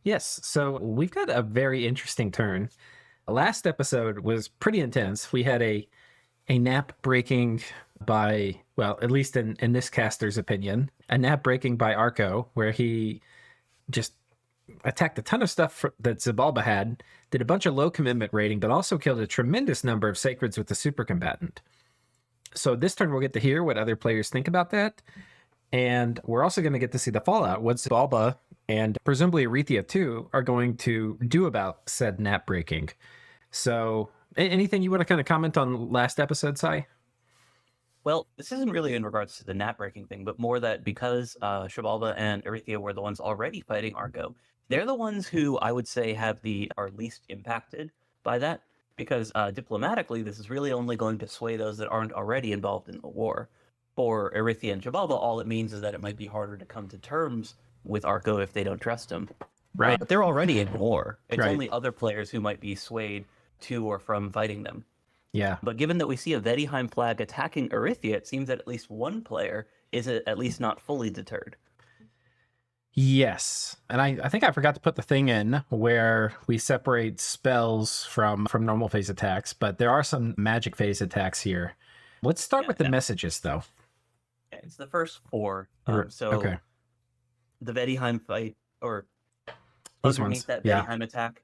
Yes, so we've got a very interesting turn. Last episode was pretty intense. We had a nap breaking by, well, at least in this caster's opinion, a nap breaking by Arco, where he just attacked a ton of stuff that Zabala had, did a bunch of low commitment rating, but also killed a tremendous number of sacreds with the super combatant. So this turn we'll get to hear what other players think about that. And we're also going to get to see the fallout, what Zabala and presumably Arthia too are going to do about said nap breaking. So anything you want to kind of comment on last episode, Sai? Well, this isn't really in regards to the nap breaking thing, but more that because xibalba and Arthia were the ones already fighting Argo, they're the ones who I would say are least impacted by that. Because diplomatically, this is really only going to sway those that aren't already involved in the war. For Arthia and xibalba, all it means is that it might be harder to come to terms with Arco if they don't trust him. Right. But they're already in war. It's Right. only other players who might be swayed to or from fighting them. Yeah. But given that we see a Vedheim flag attacking Arthia, it seems that at least one player is at least not fully deterred. Yes. And I think I forgot to put the thing in where we separate spells from normal phase attacks, but there are some magic phase attacks here. Let's start with the messages, though. It's the first four. Okay. The Vedheim fight, or These underneath ones. that Yeah. Vedheim attack,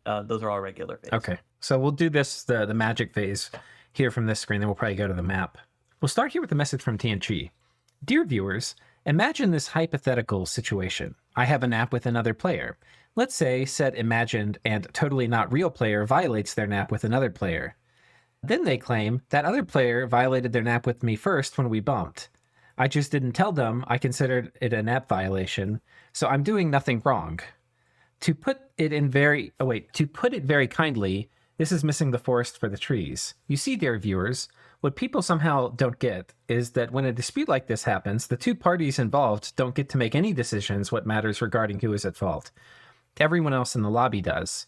those are all regular phase. Okay. So we'll do this, the magic phase here from this screen, then we'll probably go to the map. We'll start here with a message from TNG. Dear viewers, imagine this hypothetical situation. I have a nap with another player. Let's say said imagined and totally not real player violates their nap with another player. Then they claim that other player violated their nap with me first when we bumped. I just didn't tell them I considered it a nap violation, so I'm doing nothing wrong. To put it very kindly, this is missing the forest for the trees. You see, dear viewers, what people somehow don't get is that when a dispute like this happens, the two parties involved don't get to make any decisions what matters regarding who is at fault. Everyone else in the lobby does.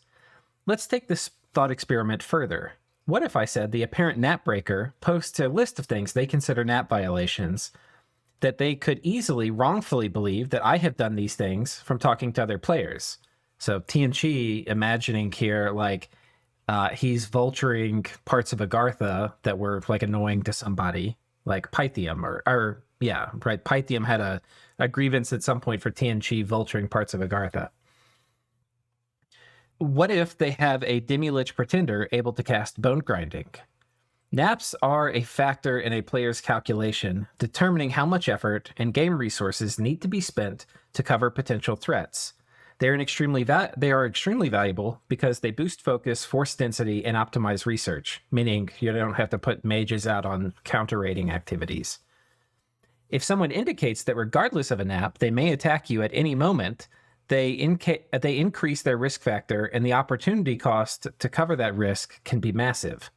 Let's take this thought experiment further. What if I said the apparent nap breaker posts a list of things they consider nap violations, that they could easily wrongfully believe that I have done these things from talking to other players? So TNG imagining here, like, he's vulturing parts of Agartha that were like annoying to somebody, like Pythium, right. Pythium had a grievance at some point for TNG vulturing parts of Agartha. What if they have a Demi-Lich pretender able to cast Bone Grinding? Naps are a factor in a player's calculation, determining how much effort and game resources need to be spent to cover potential threats. They are extremely valuable because they boost focus, force density, and optimize research, meaning you don't have to put mages out on counter-raiding activities. If someone indicates that regardless of a nap, they may attack you at any moment, they increase their risk factor, and the opportunity cost to cover that risk can be massive.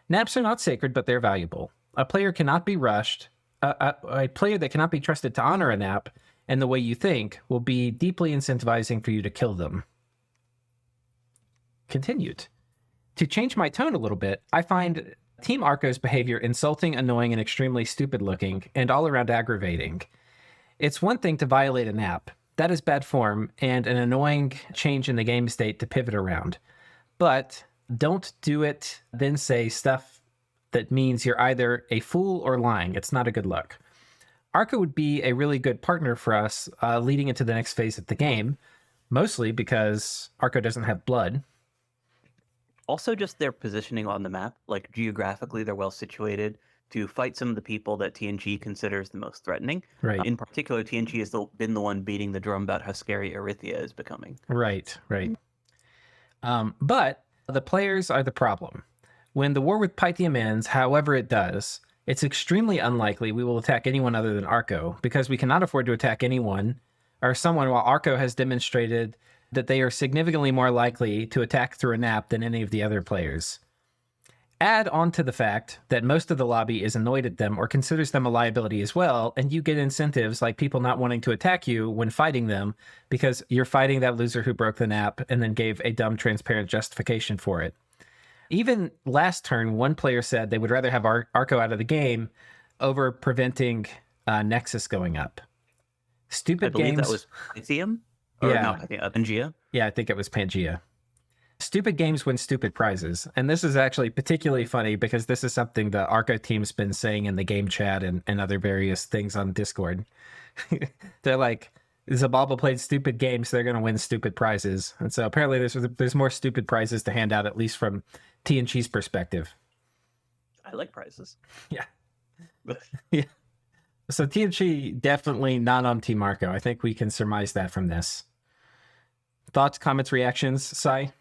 Naps are not sacred, but they're valuable. A player cannot be rushed. A player that cannot be trusted to honor a nap and the way you think will be deeply incentivizing for you to kill them. Continued. To change my tone a little bit, I find Team Arco's behavior insulting, annoying, and extremely stupid looking, and all around aggravating. It's one thing to violate a nap. That is bad form and an annoying change in the game state to pivot around. But don't do it, then say stuff that means you're either a fool or lying. It's not a good look. Arco would be a really good partner for us leading into the next phase of the game, mostly because Arco doesn't have blood. Also, just their positioning on the map, like geographically, they're well situated to fight some of the people that TNG considers the most threatening. Right. In particular, TNG has been the one beating the drum about how scary Arthia is becoming. Right. But the players are the problem. When the war with Pythium ends, however it does, it's extremely unlikely we will attack anyone other than Arco, because we cannot afford to attack anyone or someone while Arco has demonstrated that they are significantly more likely to attack through a nap than any of the other players. Add on to the fact that most of the lobby is annoyed at them or considers them a liability as well, and you get incentives like people not wanting to attack you when fighting them because you're fighting that loser who broke the nap and then gave a dumb, transparent justification for it. Even last turn, one player said they would rather have Arco out of the game over preventing Nexus going up. Stupid I believe games. that was Pythium. Or Yeah. not Pythia, Pangea. Yeah, I think it was Pangea. Stupid games win stupid prizes. And this is actually particularly funny because this is something the Arco team's been saying in the game chat and other various things on Discord. They're like, Zabala played stupid games, they're going to win stupid prizes. And so apparently there's more stupid prizes to hand out, at least from TNG's perspective. I like prizes. Yeah. Yeah. So TNG definitely not on Team Arco. I think we can surmise that from this. Thoughts, comments, reactions, Sai?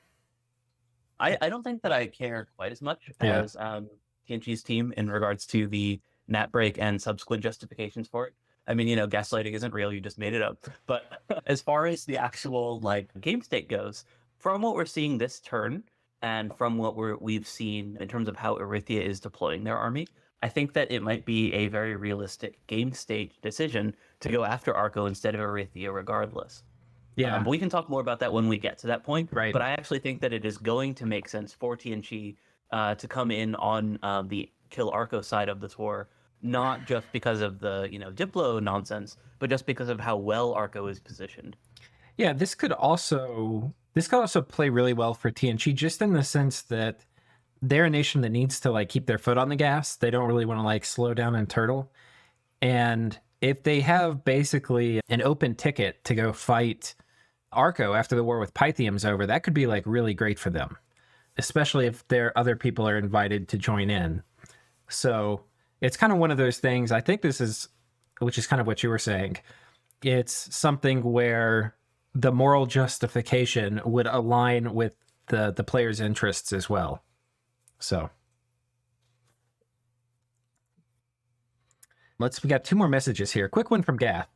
I don't think that I care quite as much as TNG's team in regards to the nap break and subsequent justifications for it. I mean, gaslighting isn't real, you just made it up. But as far as the actual game state goes, from what we're seeing this turn and from what we've seen in terms of how Arthia is deploying their army, I think that it might be a very realistic game state decision to go after Arco instead of Arthia regardless. Yeah. But we can talk more about that when we get to that point. Right. But I actually think that it is going to make sense for TNG to come in on the kill Arco side of the tour, not just because of the Diplo nonsense, but just because of how well Arco is positioned. Yeah, this could also play really well for TNG, just in the sense that they're a nation that needs to keep their foot on the gas. They don't really want to slow down and turtle. And if they have basically an open ticket to go fight Arco after the war with Pythium's over, that could be really great for them, especially if other people are invited to join in. So it's kind of one of those things. I think this is, which is kind of what you were saying. It's something where the moral justification would align with the players' interests as well. So we got 2 more messages here. Quick one from Gath.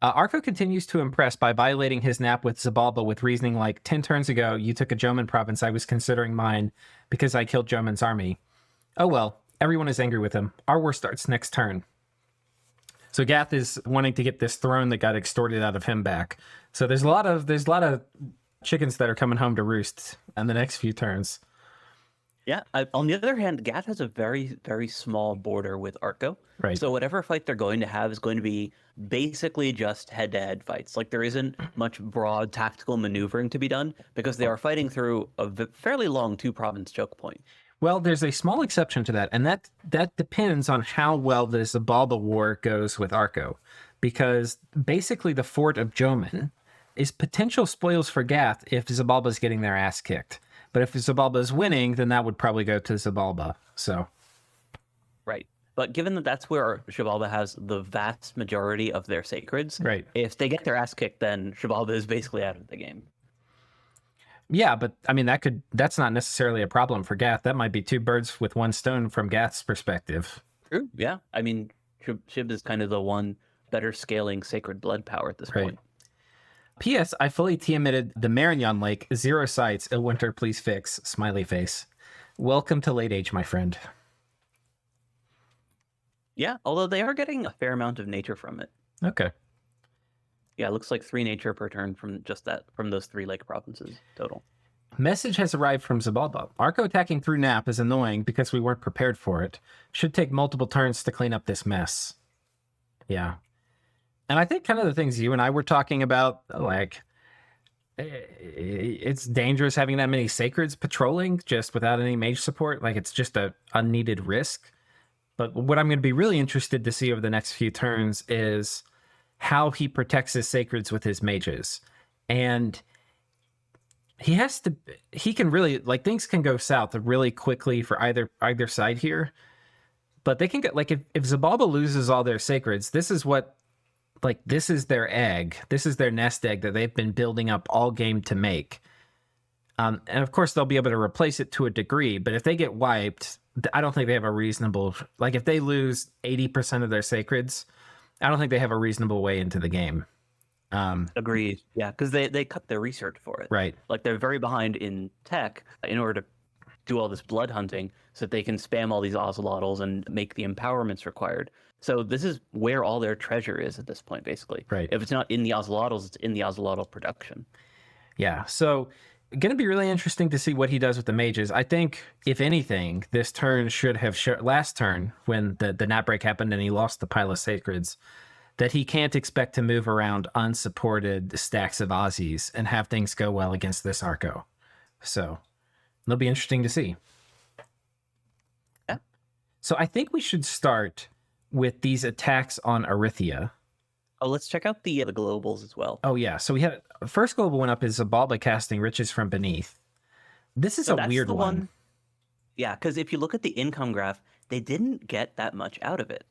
Arco continues to impress by violating his nap with Zabala with reasoning like, 10 turns ago, you took a Joman province. I was considering mine because I killed Joman's army. Oh well, everyone is angry with him. Our war starts next turn. So Gath is wanting to get this throne that got extorted out of him back. So there's a lot of chickens that are coming home to roost in the next few turns. Yeah. On the other hand, Gath has a very, very small border with Arco. Right. So whatever fight they're going to have is going to be basically just head-to-head fights. There isn't much broad tactical maneuvering to be done because they are fighting through a fairly long 2-province choke point. Well, there's a small exception to that, and that depends on how well the Zabala war goes with Arco, because basically the fort of Joman is potential spoils for Gath if Zabala's getting their ass kicked. But if Zabala is winning, then that would probably go to Zabala. So, right. But given that that's where xibalba has the vast majority of their sacreds, right. If they get their ass kicked, then xibalba is basically out of the game. Yeah, but I mean that's not necessarily a problem for Gath. That might be 2 birds with 1 stone from Gath's perspective. True. Yeah. I mean, Shib is kind of the one better scaling sacred blood power at this point. P.S. I fully Tiamitted the Marignon Lake. 0 sites. A winter, please fix. Smiley face. Welcome to late age, my friend. Yeah, although they are getting a fair amount of nature from it. Okay. Yeah, it looks like 3 nature per turn from those 3 lake provinces total. Message has arrived from Zabala. Arco attacking through Nap is annoying because we weren't prepared for it. Should take multiple turns to clean up this mess. Yeah. And I think kind of the things you and I were talking about, it's dangerous having that many sacreds patrolling just without any mage support. It's just a unneeded risk. But what I'm going to be really interested to see over the next few turns is how he protects his sacreds with his mages. And he can really, things can go south really quickly for either side here. But they can get, if Zabala loses all their sacreds, this is their egg. This is their nest egg that they've been building up all game to make. And of course, they'll be able to replace it to a degree. But if they get wiped, I don't think they have a reasonable... if they lose 80% of their sacreds, I don't think they have a reasonable way into the game. Agreed. Yeah, because they cut their research for it. Right. They're very behind in tech in order to do all this blood hunting so that they can spam all these ocelotls and make the empowerments required. So this is where all their treasure is at this point, basically. Right. If it's not in the ocelotls, it's in the ocelotl production. Yeah, so going to be really interesting to see what he does with the mages. I think, if anything, this turn should have... last turn, when the nap break happened and he lost the pile of sacreds, that he can't expect to move around unsupported stacks of Aussies and have things go well against this Arco. So it'll be interesting to see. Yeah. So I think we should start with these attacks on Arthia. Oh, let's check out the globals as well. Oh, yeah. So we had first global one up is Zabala casting Riches from Beneath. This is So a that's weird the one. Yeah, because if you look at the income graph, they didn't get that much out of it.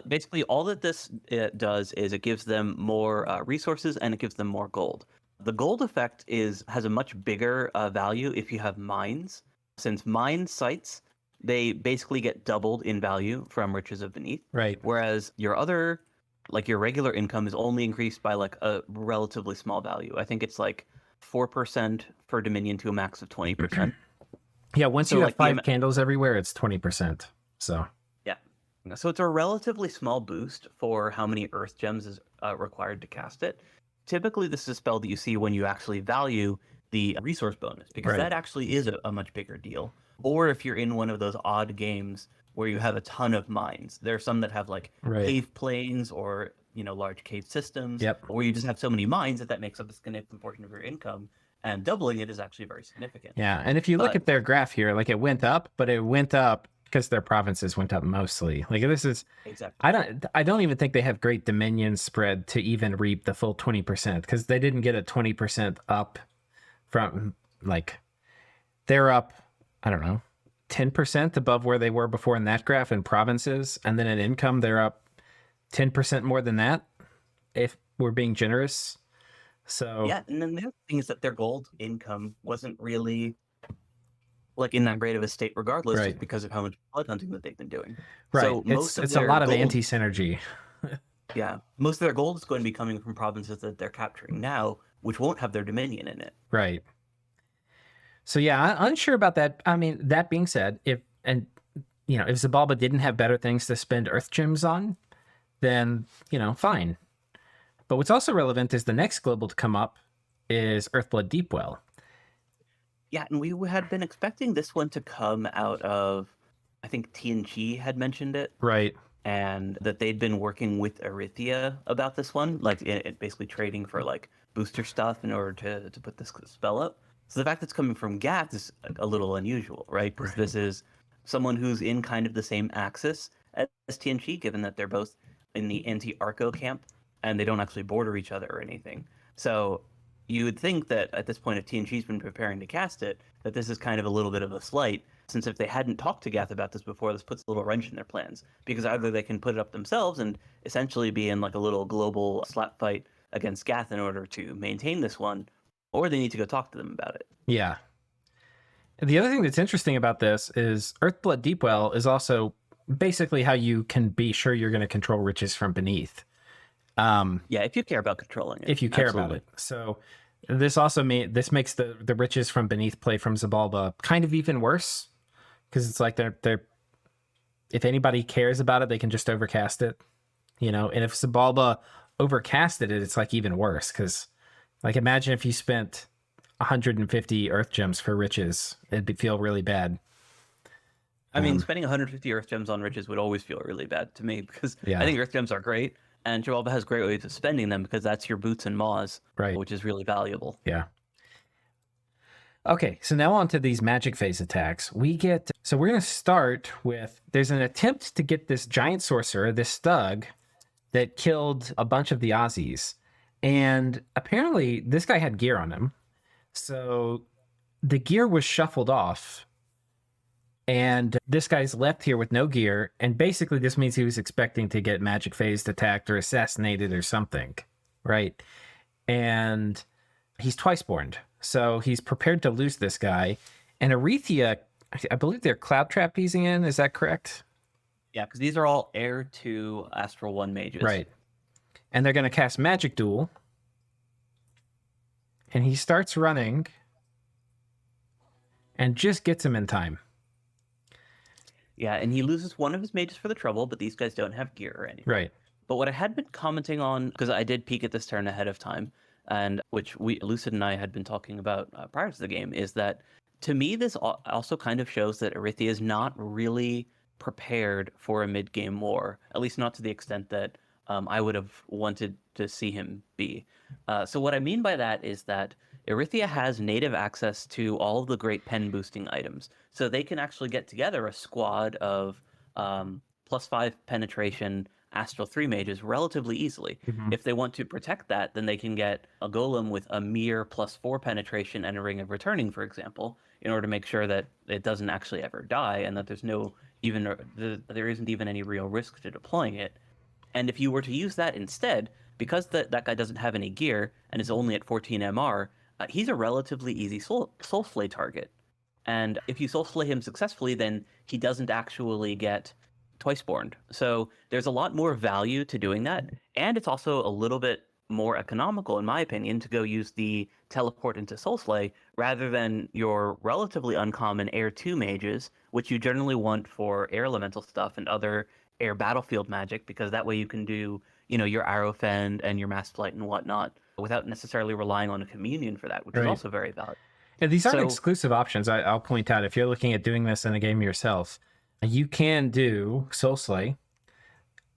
Basically, all that this does is it gives them more resources and it gives them more gold. The gold effect has a much bigger value if you have mines, since mine sites, they basically get doubled in value from Riches of Beneath. Right. Whereas your other, like your regular income, is only increased by like a relatively small value. I think it's like 4% for Dominion to a max of 20%. Yeah, once So, you have like, 5 candles everywhere, it's 20%. So yeah. So it's a relatively small boost for how many earth gems is required to cast it. Typically, this is a spell that you see when you actually value the resource bonus, because Right. that actually is a much bigger deal. Or if you're in one of those odd games where you have a ton of mines. There are some that have like Right. cave plains or, large cave systems, Yep. or you just have so many mines that makes up a significant portion of your income, and doubling it is actually very significant. Yeah, and if you look But- at their graph here, like it went up, but it went up because their provinces went up mostly. Like this is Exactly. I don't even think they have great dominion spread to even reap the full 20% because they didn't get a 20% up from like they're up, I don't know, 10% above where they were before in that graph in provinces, and then in income they're up 10% more than that if we're being generous. So Yeah, and then the other thing is that their gold income wasn't really like in that great of a state regardless, Right. just because of how much blood hunting that they've been doing. right, So most it's of a their lot of gold, anti-synergy. yeah, most of their gold is going to be coming from provinces that they're capturing now, which won't have their dominion in it. Right. So yeah, I'm unsure about that. I mean, that being said, if Zabala didn't have better things to spend Earth gems on, then fine. But what's also relevant is the next global to come up is Earthblood Deepwell. Yeah, and we had been expecting this one to come out of, I think TNG had mentioned it, Right. and that they'd been working with Arthia about this one, like it basically trading for like booster stuff in order to put this spell up. So the fact that it's coming from Gath is a little unusual, right? Because this is someone who's in kind of the same axis as TNG, given that they're both in the anti-Arco camp and they don't actually border each other or anything. So you would think that at this point, if TNG's been preparing to cast it, that this is kind of a little bit of a slight, since if they hadn't talked to Gath about this before, this puts a little wrench in their plans. Because either they can put it up themselves and essentially be in like a little global slap fight against Gath in order to maintain this one, or they need to go talk to them about it. Yeah. The other thing that's interesting about this is Earthblood Deepwell is also basically how you can be sure you're going to control riches from beneath. Yeah, if you care about controlling it. If you care Absolutely. about it. So this also this makes the riches from beneath play from Zabala kind of even worse because it's like they're if anybody cares about it, they can just overcast it, and if Zabala overcasted it, it's like even worse because like imagine if you spent 150 earth gems for riches, it'd feel really bad. I mean, spending 150 earth gems on riches would always feel really bad to me because Yeah. I think earth gems are great, and xibalba has great ways of spending them because that's your boots and maws, Right. which is really valuable. Yeah. Okay, so now on to these magic phase attacks. So we're going to start with, there's an attempt to get this giant sorcerer, this Stug, that killed a bunch of the Aussies. And apparently this guy had gear on him. So the gear was shuffled off. And this guy's left here with no gear. And basically this means he was expecting to get magic phased attacked or assassinated or something. Right? And he's twice born. So he's prepared to lose this guy. And Arthia, I believe they're cloud trapezing in. Is that correct? Yeah, because these are all heir to Astral 1 mages. Right. And they're going to cast Magic Duel. And he starts running and just gets him in time. Yeah, and he loses one of his mages for the trouble, but these guys don't have gear or anything. Right. But what I had been commenting on, because I did peek at this turn ahead of time, and which Lucid and I had been talking about prior to the game, is that to me this also kind of shows that Arthia is not really prepared for a mid-game war, at least not to the extent that I would have wanted to see him be. So what I mean by that is that Arithia has native access to all of the great pen boosting items. So they can actually get together a squad of +5 penetration Astral 3 mages relatively easily. Mhm. If they want to protect that, then they can get a golem with a mere +4 penetration and a ring of returning, for example, in order to make sure that it doesn't actually ever die and that there isn't even any real risk to deploying it. And if you were to use that instead, because that guy doesn't have any gear and is only at 14 MR, he's a relatively easy soul slay target. And if you soul slay him successfully, then he doesn't actually get twice-borned. So there's a lot more value to doing that. And it's also a little bit more economical, in my opinion, to go use the teleport into soul slay rather than your relatively uncommon Air 2 mages, which you generally want for air elemental stuff and other air battlefield magic, because that way you can do, your arrow fend and your mass flight and whatnot without necessarily relying on a communion for that, which is Right. also very valuable. And these aren't So exclusive options. I'll point out, if you're looking at doing this in a game yourself, you can do Soul Slay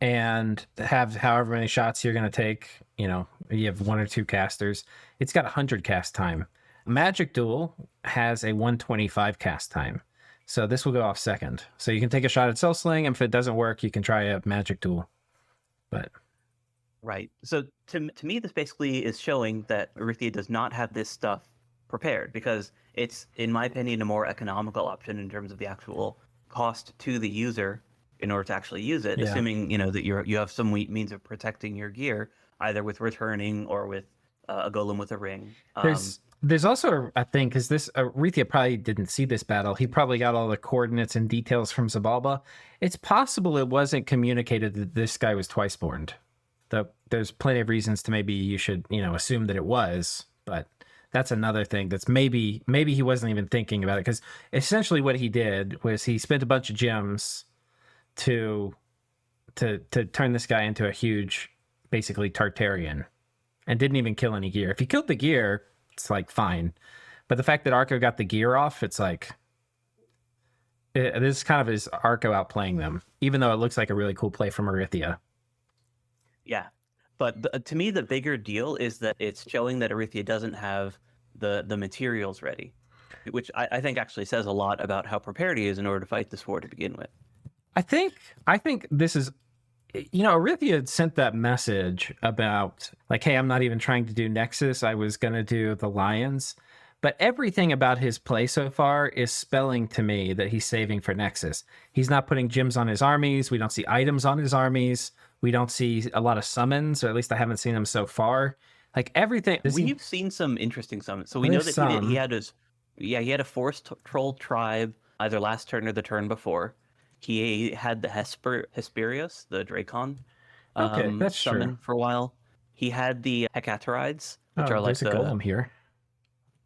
and have however many shots you're going to take. You have 1 or 2 casters. It's got 100 cast time. Magic Duel has a 125 cast time. So this will go off second. So you can take a shot at Soul Slaying, and if it doesn't work, you can try a Magic Duel. But right. So to me, this basically is showing that Arithia does not have this stuff prepared because it's, in my opinion, a more economical option in terms of the actual cost to the user in order to actually use it, Yeah. assuming that you have some means of protecting your gear, either with returning or with a golem with a ring. There's also a thing, because this Arithia probably didn't see this battle. He probably got all the coordinates and details from Zabala. It's possible it wasn't communicated that this guy was twice-borned. There's plenty of reasons to maybe you should assume that it was, but that's another thing. That's maybe he wasn't even thinking about it, because essentially what he did was he spent a bunch of gems to turn this guy into a huge, basically Tartarian, and didn't even kill any gear. If he killed the gear, it's like fine, but the fact that Arco got the gear off, it's like this kind of is Arco outplaying them, even though it looks like a really cool play from Arithia. Yeah, but to me, the bigger deal is that it's showing that Arithia doesn't have the materials ready, which I think actually says a lot about how prepared he is in order to fight this war to begin with. I think this is, Arithia had sent that message about like, hey, I'm not even trying to do Nexus. I was going to do the Lions. But everything about his play so far is spelling to me that he's saving for Nexus. He's not putting gems on his armies. We don't see items on his armies. We don't see a lot of summons, or at least I haven't seen them so far. Like everything. We've seen some interesting summons. So we know that he had he had a forest troll tribe either last turn or the turn before. He had the Hesperios, the Dracon, Okay, that's summon true. for a while. He had the Hecatorides, which are like there's a golem here.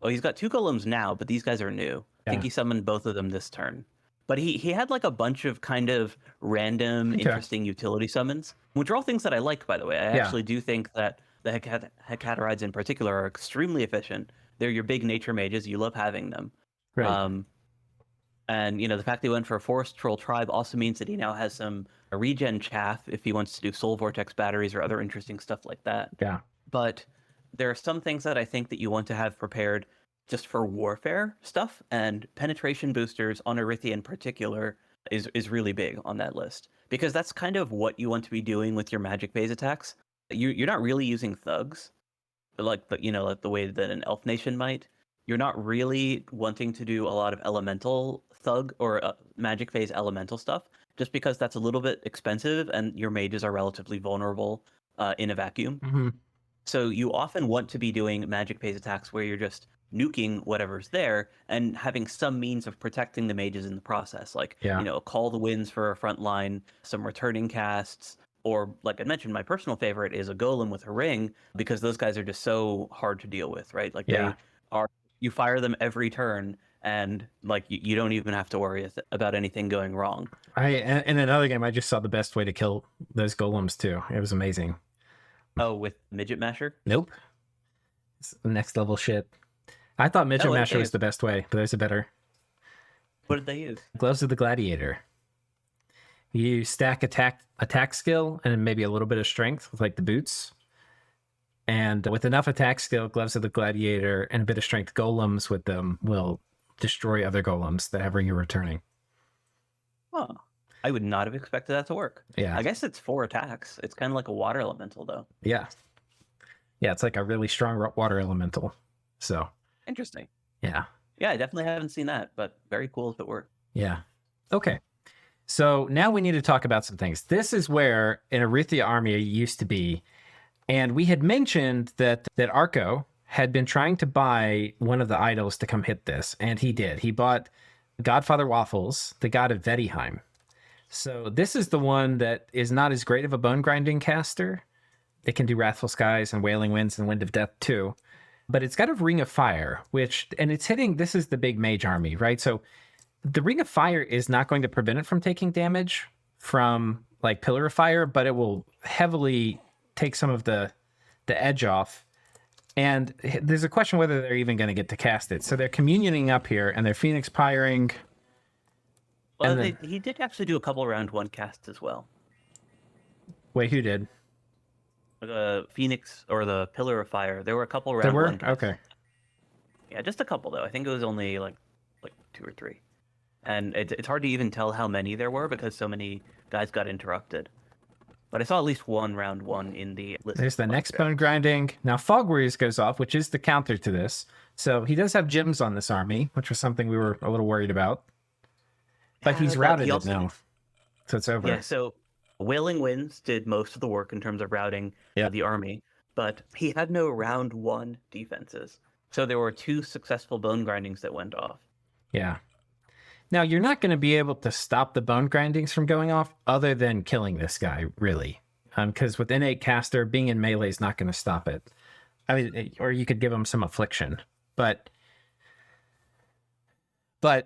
Oh, he's got 2 golems now, but these guys are new. I think he summoned both of them this turn. But he had like a bunch of kind of random, interesting utility summons, which are all things that I like, by the way. I actually do think that the Hecatorides in particular are extremely efficient. They're your big nature mages. You love having them. Right. And the fact that he went for a Forest Troll tribe also means that he now has some regen chaff if he wants to do Soul Vortex batteries or other interesting stuff like that. Yeah. But there are some things that I think that you want to have prepared just for warfare stuff, and penetration boosters on Arithia in particular is really big on that list, because that's kind of what you want to be doing with your magic phase attacks. You're not really using thugs, like like the way that an elf nation might. You're not really wanting to do a lot of elemental thug or magic phase elemental stuff, just because that's a little bit expensive and your mages are relatively vulnerable in a vacuum. Mm-hmm. So you often want to be doing magic phase attacks where you're just nuking whatever's there and having some means of protecting the mages in the process, like call the winds for a front line, some returning casts, or like I mentioned, my personal favorite is a golem with a ring, because those guys are just so hard to deal with, right? Like they are, you fire them every turn, and like you don't even have to worry about anything going wrong. In another game, I just saw the best way to kill those golems too. It was amazing. Oh, with Midget Masher? Nope. It's next level shit. I thought Midget Masher was the best way, but there's a better. What did they use? Gloves of the Gladiator. You stack attack skill and maybe a little bit of strength with like the boots. And with enough attack skill, gloves of the gladiator, and a bit of strength, golems with them will destroy other golems that have Ring of Returning. Oh, I would not have expected that to work. Yeah. I guess it's 4 attacks. It's kind of like a water elemental, though. Yeah. Yeah, it's like a really strong water elemental. So. Interesting. Yeah. Yeah, I definitely haven't seen that, but very cool if it were. Yeah. Okay. So now we need to talk about some things. This is where an Arthia army used to be. And we had mentioned that Arco had been trying to buy one of the idols to come hit this. And he did. He bought Godfather Waffles, the god of Vedheim. So this is the one that is not as great of a bone grinding caster. It can do Wrathful Skies and Wailing Winds and Wind of Death too. But it's got a Ring of Fire, and it's hitting, this is the big mage army, right? So the Ring of Fire is not going to prevent it from taking damage from like Pillar of Fire, but it will heavily take some of the edge off. And there's a question whether they're even going to get to cast it. So they're communioning up here and they're Phoenix Pyring. Well, he did actually do a couple round 1 casts as well. Wait, who did? The Phoenix or the Pillar of Fire. There were a couple round 1 casts. Okay. Yeah, just a couple though. I think it was only like 2 or 3. And it's hard to even tell how many there were because so many guys got interrupted. But I saw at least one round 1 in the list. There's the next bone grinding. Now Fog Warriors goes off, which is the counter to this. So he does have gems on this army, which was something we were a little worried about. But he's routed it now. So it's over. Yeah, so Wailing Winds did most of the work in terms of routing the army. But he had no round 1 defenses. So there were 2 successful bone grindings that went off. Yeah. Now, you're not going to be able to stop the bone grindings from going off other than killing this guy, really. Because with Innate Caster, being in melee is not going to stop it. I mean, or you could give him some affliction. But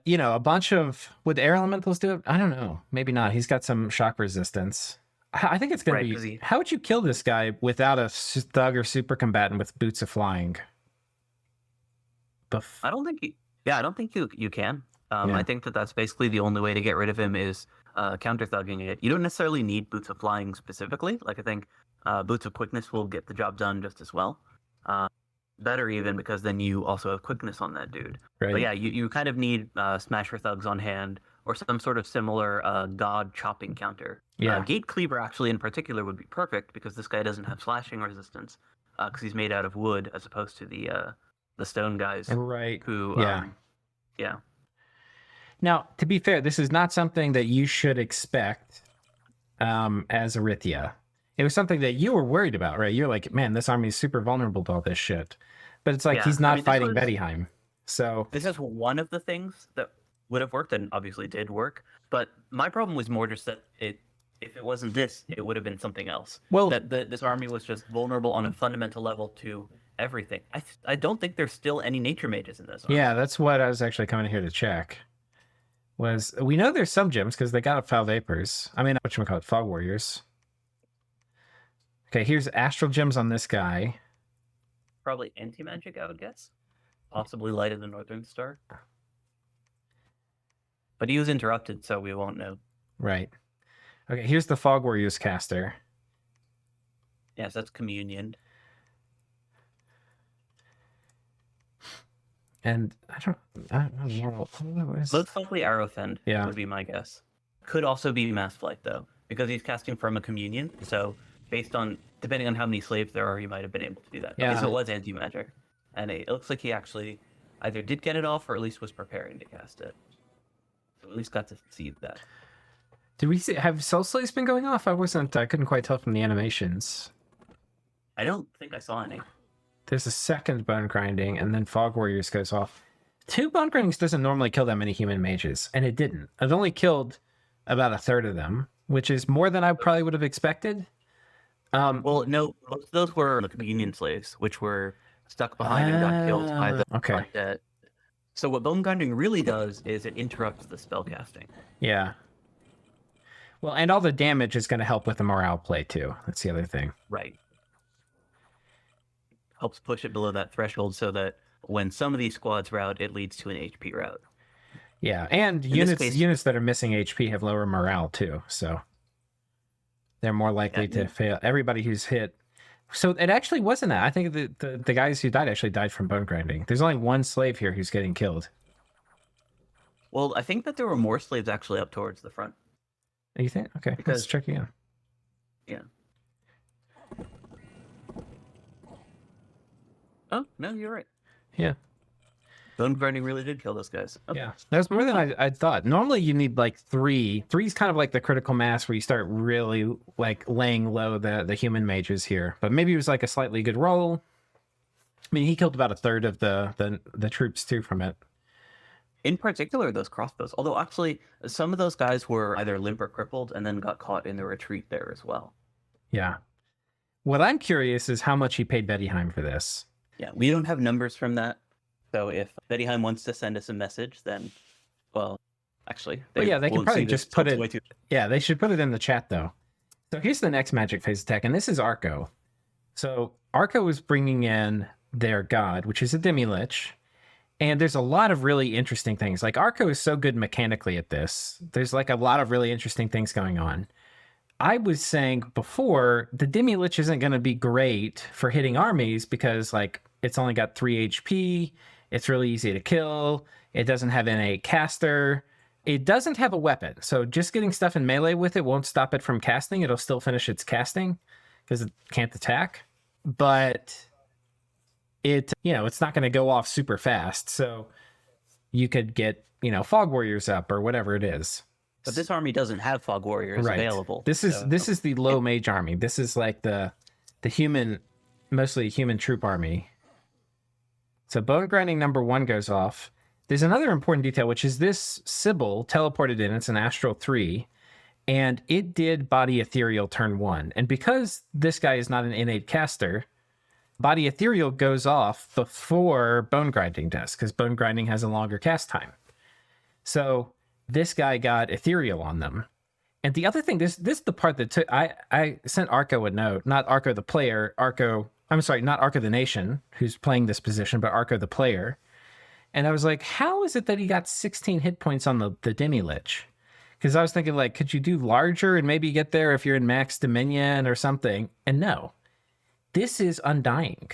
you know, a bunch of... Would air elementals do it? I don't know. Maybe not. He's got some shock resistance. I think it's going to be... How would you kill this guy without a thug or super combatant with boots of flying? I don't think you can. I think that's basically the only way to get rid of him is counter-thugging it. You don't necessarily need Boots of Flying specifically. Like, I think Boots of Quickness will get the job done just as well. Better even, because then you also have Quickness on that dude. Right. But yeah, you kind of need Smasher Thugs on hand or some sort of similar God chopping counter. Yeah. Gate Cleaver, actually, in particular, would be perfect because this guy doesn't have slashing resistance because he's made out of wood as opposed to the stone guys. Right. Who, yeah. Now, to be fair, this is not something that you should expect as Arthia. It was something that you were worried about, right? You're like, man, this army is super vulnerable to all this shit. But it's like he's not fighting Vedheim. So this is one of the things that would have worked and obviously did work. But my problem was more just that if it wasn't this, it would have been something else. Well, this army was just vulnerable on a fundamental level to everything. I don't think there's still any nature mages in this army. Yeah, that's what I was actually coming here to check. We know there's some gems because they got Foul Vapors. I mean, whatchamacallit, Fog Warriors. Okay, here's Astral Gems on this guy. Probably anti-magic, I would guess. Possibly Light of the Northern Star. But he was interrupted, so we won't know. Right. Okay, here's the Fog Warriors caster. Yes, that's Communion. And I don't know. Most likely Arrowfend would be my guess. Could also be Mass Flight, though, because he's casting from a Communion, so depending on how many slaves there are, he might have been able to do that. Yeah. Okay, so it was anti-magic. And it looks like he actually either did get it off or at least was preparing to cast it. So at least got to see that. Did we have Soul Slaves been going off? I couldn't quite tell from the animations. I don't think I saw any. There's a second Bone Grinding, and then Fog Warriors goes off. 2 Bone Grindings doesn't normally kill that many human mages, and it didn't. It only killed about a third of them, which is more than I probably would have expected. Well, no, most of those were the Communion slaves, which were stuck behind and got killed by the undead. So what Bone Grinding really does is it interrupts the spell casting. Yeah. Well, and all the damage is going to help with the morale play, too. That's the other thing. Right. Helps push it below that threshold so that when some of these squads rout, it leads to an HP rout. Yeah, and In this case, units that are missing HP have lower morale too, so they're more likely to fail. Everybody who's hit. So it actually wasn't that. I think the guys who died actually died from bone grinding. There's only one slave here who's getting killed. well, I think that there were more slaves actually up towards the front. You think? Okay, Because- let's check again. Yeah. Oh, no, you're right. Yeah. Bone grinding really did kill those guys. Okay. Yeah, that was more than I thought. Normally, you need like three. Three's kind of like the critical mass where you start really like laying low the human mages here. But maybe it was like a slightly good roll. I mean, he killed about a third of the troops too from it. In particular, those crossbows. Although actually, some of those guys were either limp or crippled and then got caught in the retreat there as well. Yeah. What I'm curious is how much he paid Bettyheim for this. Yeah, we don't have numbers from that. So if Bettyheim wants to send us a message, then, well, actually, They can won't probably see this just put till it. it's way too- Yeah, they should put it in the chat though. So here's the next magic phase attack, and this is Arco. So Arco is bringing in their god, which is a demi-lich, and there's a lot of really interesting things. Like Arco is so good mechanically at this. There's like a lot of really interesting things going on. I was saying before, the demi-lich isn't going to be great for hitting armies because like it's only got 3 HP. It's really easy to kill. It doesn't have innate caster. It doesn't have a weapon. So just getting stuff in melee with it won't stop it from casting. It'll still finish its casting because it can't attack. But it's not going to go off super fast. So you could get, fog warriors up or whatever it is. But this army doesn't have fog warriors available. This is the low mage army. This is like the human, mostly human troop army. So bone grinding number 1 goes off. There's another important detail, which is this Sybil teleported in. It's an Astral 3, and it did Body Ethereal turn 1. And because this guy is not an innate caster, Body Ethereal goes off before Bone Grinding does, because Bone Grinding has a longer cast time. So this guy got Ethereal on them. And the other thing, this is the part that took... I sent Arco a note, not Arco the player, not Arco the Nation, who's playing this position, but Arco the player. And I was like, how is it that he got 16 hit points on the demi-lich? Because I was thinking, like, could you do larger and maybe get there if you're in max Dominion or something? And no. This is Undying,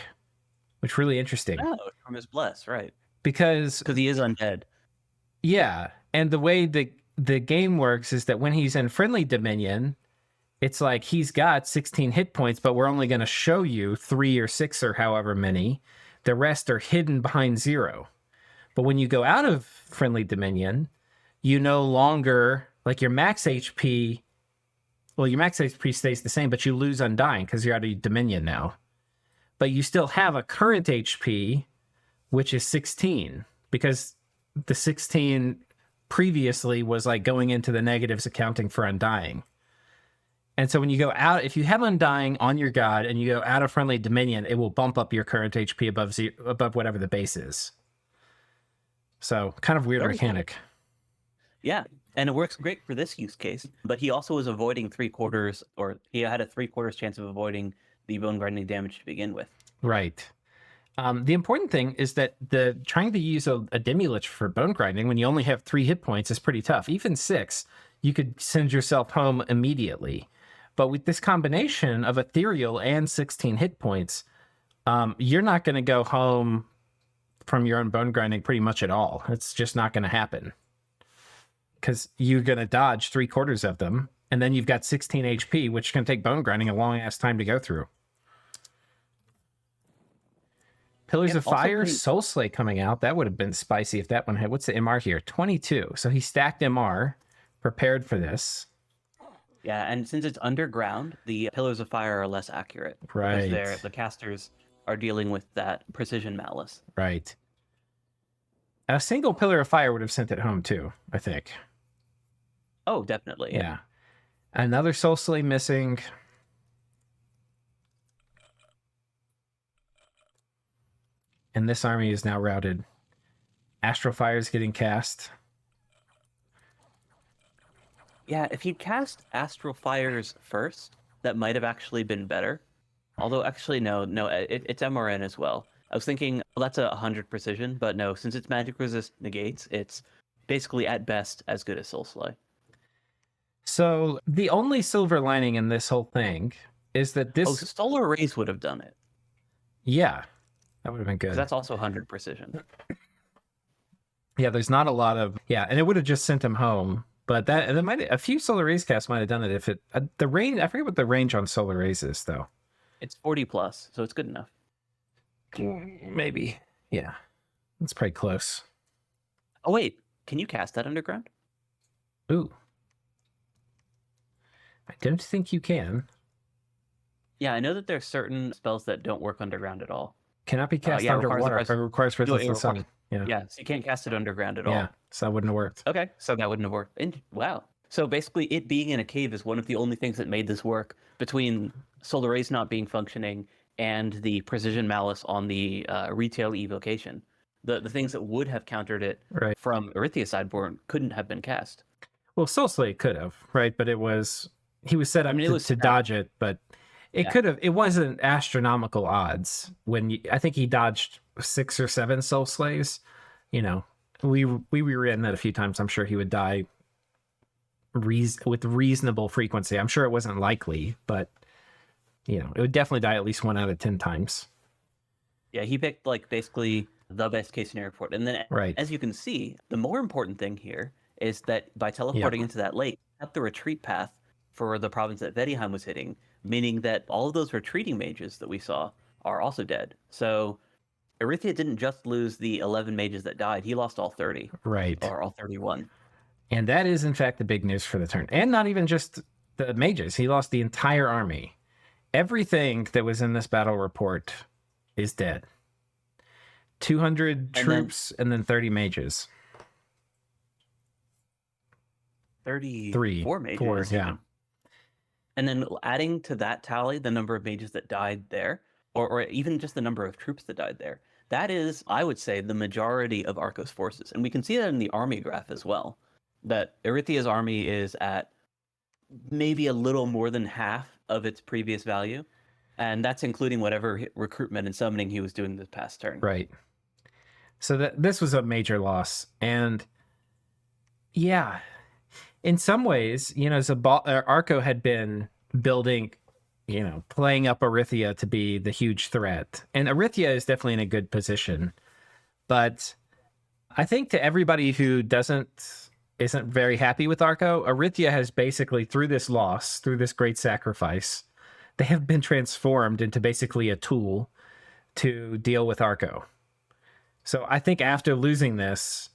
which is really interesting. Oh, from his bless, right. Because he is undead. Yeah, and the way the game works is that when he's in friendly Dominion, it's like he's got 16 hit points, but we're only going to show you 3 or 6 or however many. The rest are hidden behind 0. But when you go out of friendly Dominion, you no longer, like your max HP stays the same, but you lose Undying because you're out of Dominion now. But you still have a current HP, which is 16, because the 16 previously was like going into the negatives accounting for Undying. And so when you go out, if you have Undying on your god and you go out of friendly Dominion, it will bump up your current HP above whatever the base is. So kind of weird mechanic. Yeah, and it works great for this use case. But he also was avoiding 3/4, or he had a 3/4 chance of avoiding the bone grinding damage to begin with. Right. The important thing is that trying to use a demi-lich for bone grinding when you only have 3 hit points is pretty tough. Even 6, you could send yourself home immediately. But with this combination of ethereal and 16 hit points, you're not going to go home from your own bone grinding pretty much at all. It's just not going to happen. Because you're going to dodge 3/4 of them, and then you've got 16 HP, which can take bone grinding a long ass time to go through. Pillars of Fire, Soul Slay coming out. That would have been spicy if that one had. What's the MR here? 22. So he stacked MR, prepared for this. Yeah, and since it's underground, the Pillars of Fire are less accurate. Right. Because the casters are dealing with that precision malice. Right. A single Pillar of Fire would have sent it home too, I think. Oh, definitely. Yeah. Another Soul Slay missing. And this army is now routed. Astral Fire is getting cast. Yeah, if he'd cast Astral Fires first, that might have actually been better. Although, actually, no, it's MRN as well. I was thinking, well, that's 100 precision, but no, since it's magic resist negates, it's basically at best as good as Soulslay. So the only silver lining in this whole thing is that this... Oh, Solar Rays would have done it. Yeah, that would have been good. Because that's also 100 precision. Yeah, there's not a lot of... Yeah, and it would have just sent him home. But that might a few Solar Rays casts might have done it if it... the range... I forget what the range on Solar Rays is, though. It's 40 plus, so it's good enough. Maybe. Yeah. It's pretty close. Oh, wait. Can you cast that underground? Ooh. I don't think you can. Yeah, I know that there's certain spells that don't work underground at all. Cannot be cast yeah, underwater. It requires presence of the sun. Yeah. Yeah, so you can't cast it underground at all. Yeah, so that wouldn't have worked. Okay, so that wouldn't have worked. Wow. So basically, it being in a cave is one of the only things that made this work, between Solar Rays not being functioning and the Precision Malice on the retail evocation. The things that would have countered it from Arithia sideboard couldn't have been cast. Well, Soulslay could have, right? But he was set up to dodge it, but it could have. It wasn't astronomical odds I think he dodged 6 or 7 Soulslays. You know, we rewritten that a few times. I'm sure he would die with reasonable frequency. I'm sure it wasn't likely, but you know, it would definitely die at least 1 out of 10 times. Yeah, he picked like basically the best case scenario for it. And then as you can see, the more important thing here is that by teleporting into that lake, at the retreat path for the province that Vedheim was hitting, meaning that all of those retreating mages that we saw are also dead. So Arithia didn't just lose the 11 mages that died, he lost all 30. Right. Or all 31. And that is, in fact, the big news for the turn. And not even just the mages. He lost the entire army. Everything that was in this battle report is dead. 200 troops and then 30 mages. 34 mages. 4, yeah. And then adding to that tally the number of mages that died there, or even just the number of troops that died there, that is, I would say, the majority of Arco's forces. And we can see that in the army graph as well, that Arithia's army is at maybe a little more than half of its previous value. And that's including whatever recruitment and summoning he was doing this past turn. Right. So this was a major loss. And yeah, in some ways, you know, Arco had been building, you know, playing up Arithia to be the huge threat. And Arithia is definitely in a good position. But I think to everybody who isn't very happy with Arco, Arithia has basically, through this loss, through this great sacrifice, they have been transformed into basically a tool to deal with Arco. So I think after losing this,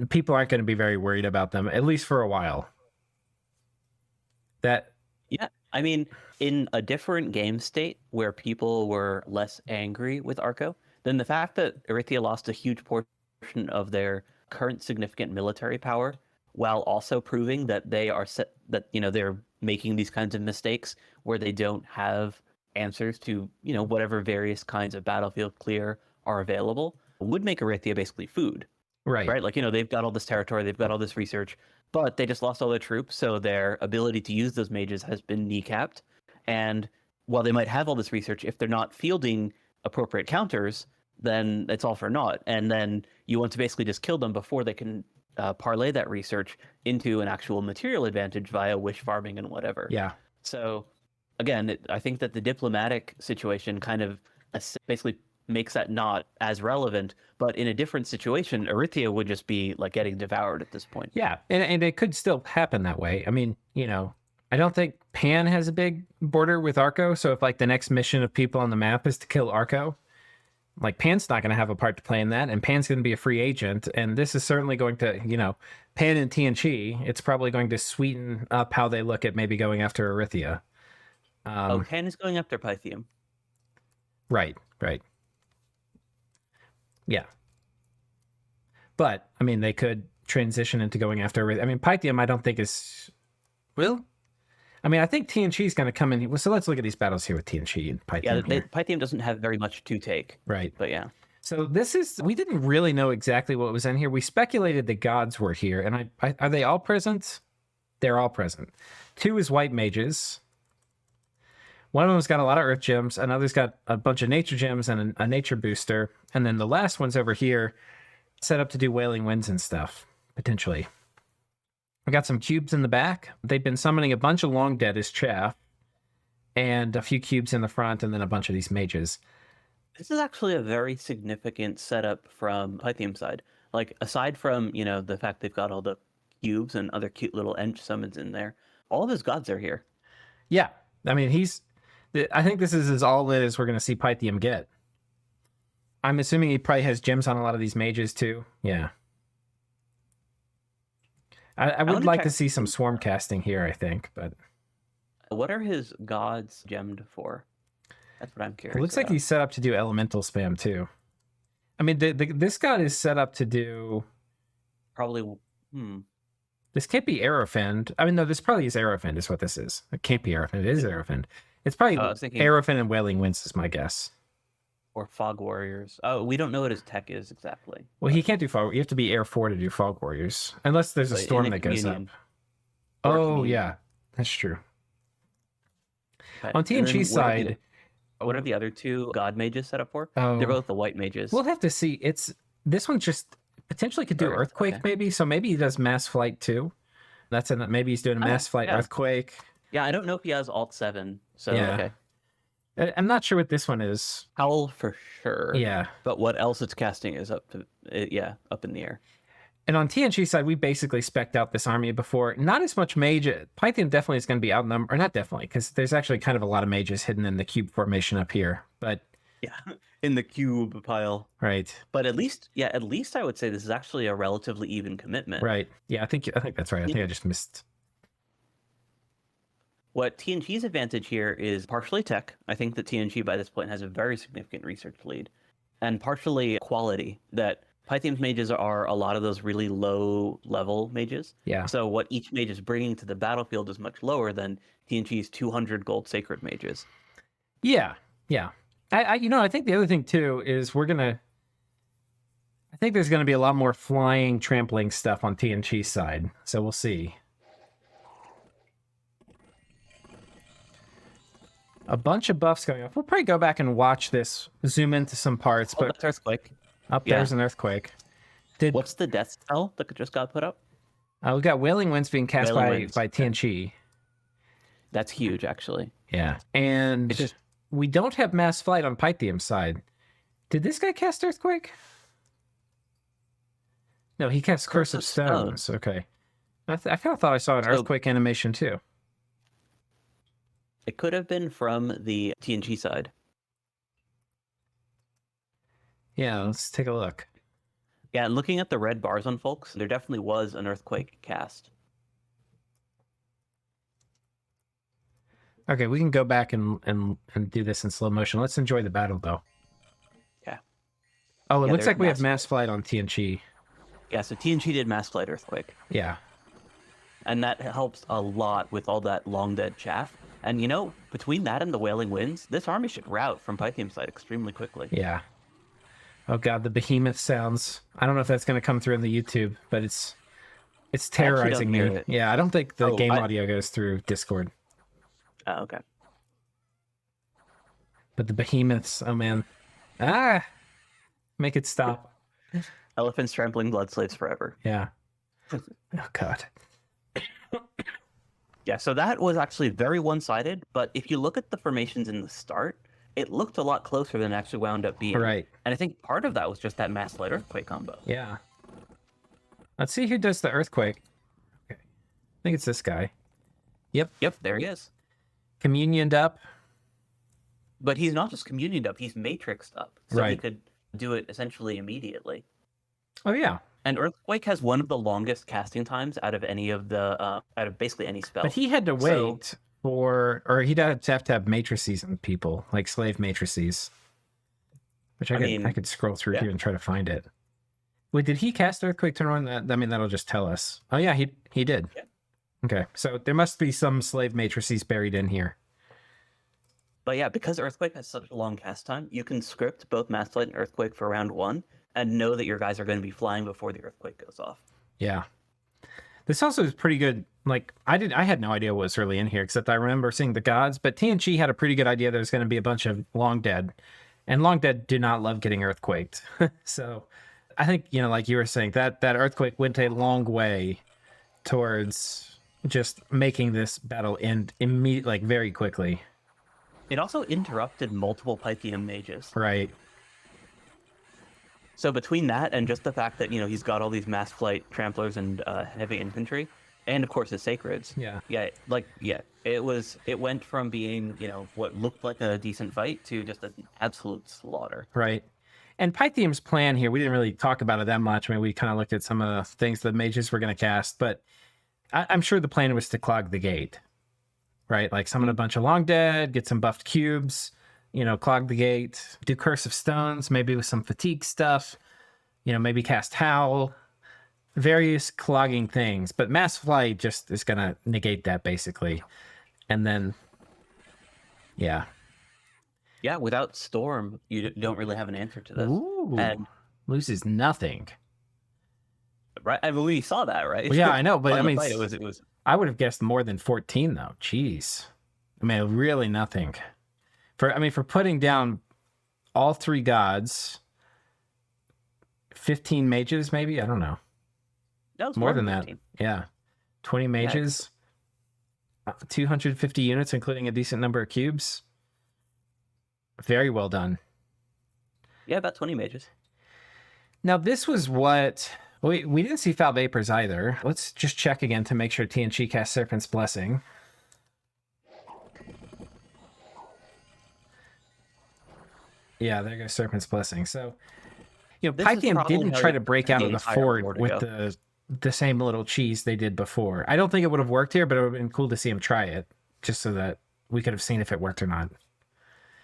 people aren't going to be very worried about them, at least for a while. Yeah, I mean, in a different game state where people were less angry with Arco, then the fact that Arithia lost a huge portion of their current significant military power, while also proving that they're making these kinds of mistakes where they don't have answers to, you know, whatever various kinds of battlefield clear are available, would make Arithia basically food. Right? Like, you know, they've got all this territory, they've got all this research, but they just lost all their troops, so their ability to use those mages has been kneecapped. And while they might have all this research, if they're not fielding appropriate counters, then it's all for naught. And then you want to basically just kill them before they can parlay that research into an actual material advantage via wish farming and whatever. Yeah. So again, I think that the diplomatic situation kind of basically makes that not as relevant, but in a different situation, Arithia would just be like getting devoured at this point. Yeah, and it could still happen that way. I mean, you know, I don't think Pan has a big border with Arco, so if like the next mission of people on the map is to kill Arco, like Pan's not going to have a part to play in that, and Pan's going to be a free agent, and this is certainly going to, you know, Pan and Tianchi, it's probably going to sweeten up how they look at maybe going after Arithia. Pan is going after Pythium. Right. Yeah. But, I mean, they could transition into going after... I mean, Pythium I don't think is... Well, I mean, I think Tianchi is going to come in... So let's look at these battles here with Tianchi and Pythium. Yeah, Pythium doesn't have very much to take. Right. But yeah. So this is... We didn't really know exactly what was in here. We speculated the gods were here. And are they all present? They're all present. 2 is white mages. One of them's got a lot of earth gems, another's got a bunch of nature gems and a nature booster, and then the last one's over here set up to do Wailing Winds and stuff, potentially. We got some cubes in the back. They've been summoning a bunch of Long Dead as chaff, and a few cubes in the front, and then a bunch of these mages. This is actually a very significant setup from Pythium side. Like, aside from, the fact they've got all the cubes and other cute little ench summons in there, all of his gods are here. Yeah. I mean, I think this is as all in as we're going to see Pythium get. I'm assuming he probably has gems on a lot of these mages too. Yeah. I would like to see some swarm casting here, I think, but... What are his gods gemmed for? That's what I'm curious It looks like he's set up to do elemental spam too. I mean, this god is set up to do... Probably... This can't be Aerofend. I mean, no, this probably is Aerofend is what this is. It can't be Aerofend. It is Aerofend. It's probably Aerofend and Wailing Winds is my guess. Or Fog Warriors. Oh, we don't know what his tech is exactly. Well, he can't do Fog. You have to be Air 4 to do Fog Warriors. Unless there's a storm that goes up. Oh, yeah. That's true. Okay. On TNG's side... What are the other two god mages set up for? Oh, they're both the white mages. We'll have to see. This one just potentially could do Earthquake, maybe. So maybe he does Mass Flight too. Maybe he's doing a Mass Flight Earthquake. Yeah, I don't know if he has Alt 7. So okay. I'm not sure what this one is. Howl for sure. Yeah. But what else it's casting is up in the air. And on TNG's side, we basically spec'd out this army before. Not as much mage. Pythium definitely is going to be outnumbered. Or not definitely, because there's actually kind of a lot of mages hidden in the cube formation up here. But yeah, in the cube pile. Right. But at least I would say this is actually a relatively even commitment. Right. Yeah, I think that's right. I think I just missed. What TNG's advantage here is partially tech. I think that TNG by this point has a very significant research lead. And partially quality, that Pythium's mages are a lot of those really low level mages. Yeah. So what each mage is bringing to the battlefield is much lower than TNG's 200 gold sacred mages. Yeah. Yeah. I think the other thing too is I think there's going to be a lot more flying, trampling stuff on TNG's side. So we'll see. A bunch of buffs going off. We'll probably go back and watch this, zoom into some parts. But that's Earthquake. There's an Earthquake. What's the death spell that just got put up? We got Wailing Winds being cast by TNG. That's huge, actually. Yeah. And we don't have Mass Flight on Pythium's side. Did this guy cast Earthquake? No, he cast Curse of Stones. Okay. I kind of thought I saw an Earthquake animation too. It could have been from the TNG side. Yeah, let's take a look. Yeah, and looking at the red bars on folks, there definitely was an Earthquake cast. Okay, we can go back and do this in slow motion. Let's enjoy the battle, though. Yeah. Oh, it looks like we have Mass Flight on TNG. Yeah, so TNG did Mass Flight Earthquake. Yeah. And that helps a lot with all that long dead chaff. And between that and the Wailing Winds, this army should rout from Pythium side extremely quickly. Yeah. Oh god, the behemoth sounds. I don't know if that's going to come through in the YouTube, but it's terrorizing me. Yeah, I don't think the game audio goes through Discord. Oh, okay. But the behemoths, oh man. Make it stop. Elephants trampling blood slaves forever. Yeah. Oh god. Yeah, so that was actually very one-sided, but if you look at the formations in the start, it looked a lot closer than it actually wound up being. Right. And I think part of that was just that Mass Flight Earthquake combo. Yeah. Let's see who does the Earthquake. Okay. I think it's this guy. Yep, there he is. Communioned up. But he's not just communioned up, he's matrixed up. So right. He could do it essentially immediately. Oh, yeah. And Earthquake has one of the longest casting times out of any of the, out of basically any spell. But he had to wait or he'd have to have matrices and people, like slave matrices. Which I could scroll through here and try to find it. Wait, did he cast Earthquake turn on? That'll just tell us. Oh yeah, he did. Yeah. Okay, so there must be some slave matrices buried in here. But yeah, because Earthquake has such a long cast time, you can script both Mass Flight and Earthquake for round 1 and know that your guys are going to be flying before the Earthquake goes off. Yeah. This also is pretty good. Like, I had no idea what was really in here, except I remember seeing the gods, but TNG had a pretty good idea there's going to be a bunch of Long Dead, and Long Dead do not love getting earthquaked. So I think, like you were saying, that earthquake went a long way towards just making this battle end immediately, like very quickly. It also interrupted multiple Pythium mages. Right. So between that and just the fact that, he's got all these mass flight tramplers and heavy infantry, and of course his sacreds. Yeah. It went from being, what looked like a decent fight to just an absolute slaughter. Right. And Pythium's plan here, we didn't really talk about it that much. I mean, we kind of looked at some of the things the mages were going to cast, but I'm sure the plan was to clog the gate, right? Like summon a bunch of long dead, get some buffed cubes, clog the gate, do Curse of Stones, maybe with some fatigue stuff, maybe cast Howl, various clogging things. But Mass Flight just is going to negate that basically. And then, yeah. Yeah, without Storm, you don't really have an answer to this. Ooh, and loses nothing. Right? I mean, we saw that, right? Well, yeah, I know, but I mean, fight, it was. I would have guessed more than 14 though. Jeez, I mean, really nothing. For putting down all 3 gods, 15 mages, maybe, I don't know. That was more than 15. that. Yeah, 20 mages, 250 units, including a decent number of cubes. Very well done. Yeah, about 20 mages. Now, this was what... We didn't see Foul Vapors either. Let's just check again to make sure TNG cast Serpent's Blessing. Yeah, there goes Serpent's Blessing. So, Pythium didn't try to break out of the fort with the same little cheese they did before. I don't think it would have worked here, but it would have been cool to see him try it, just so that we could have seen if it worked or not.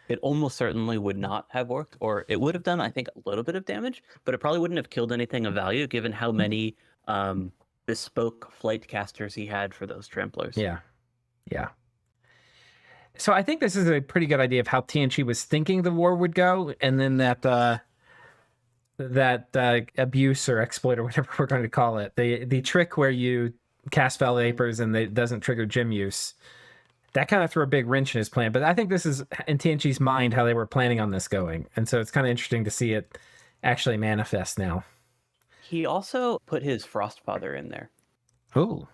It almost certainly would not have worked, or it would have done, I think, a little bit of damage, but it probably wouldn't have killed anything of value, given how many bespoke flight casters he had for those tramplers. Yeah. So I think this is a pretty good idea of how TNG was thinking the war would go, and then that abuse or exploit or whatever we're going to call it, the trick where you cast Foul Vapors and it doesn't trigger gem use. That kind of threw a big wrench in his plan, but I think this is in TNG's mind how they were planning on this going, and so it's kind of interesting to see it actually manifest now. He also put his Frostfather in there. Oh.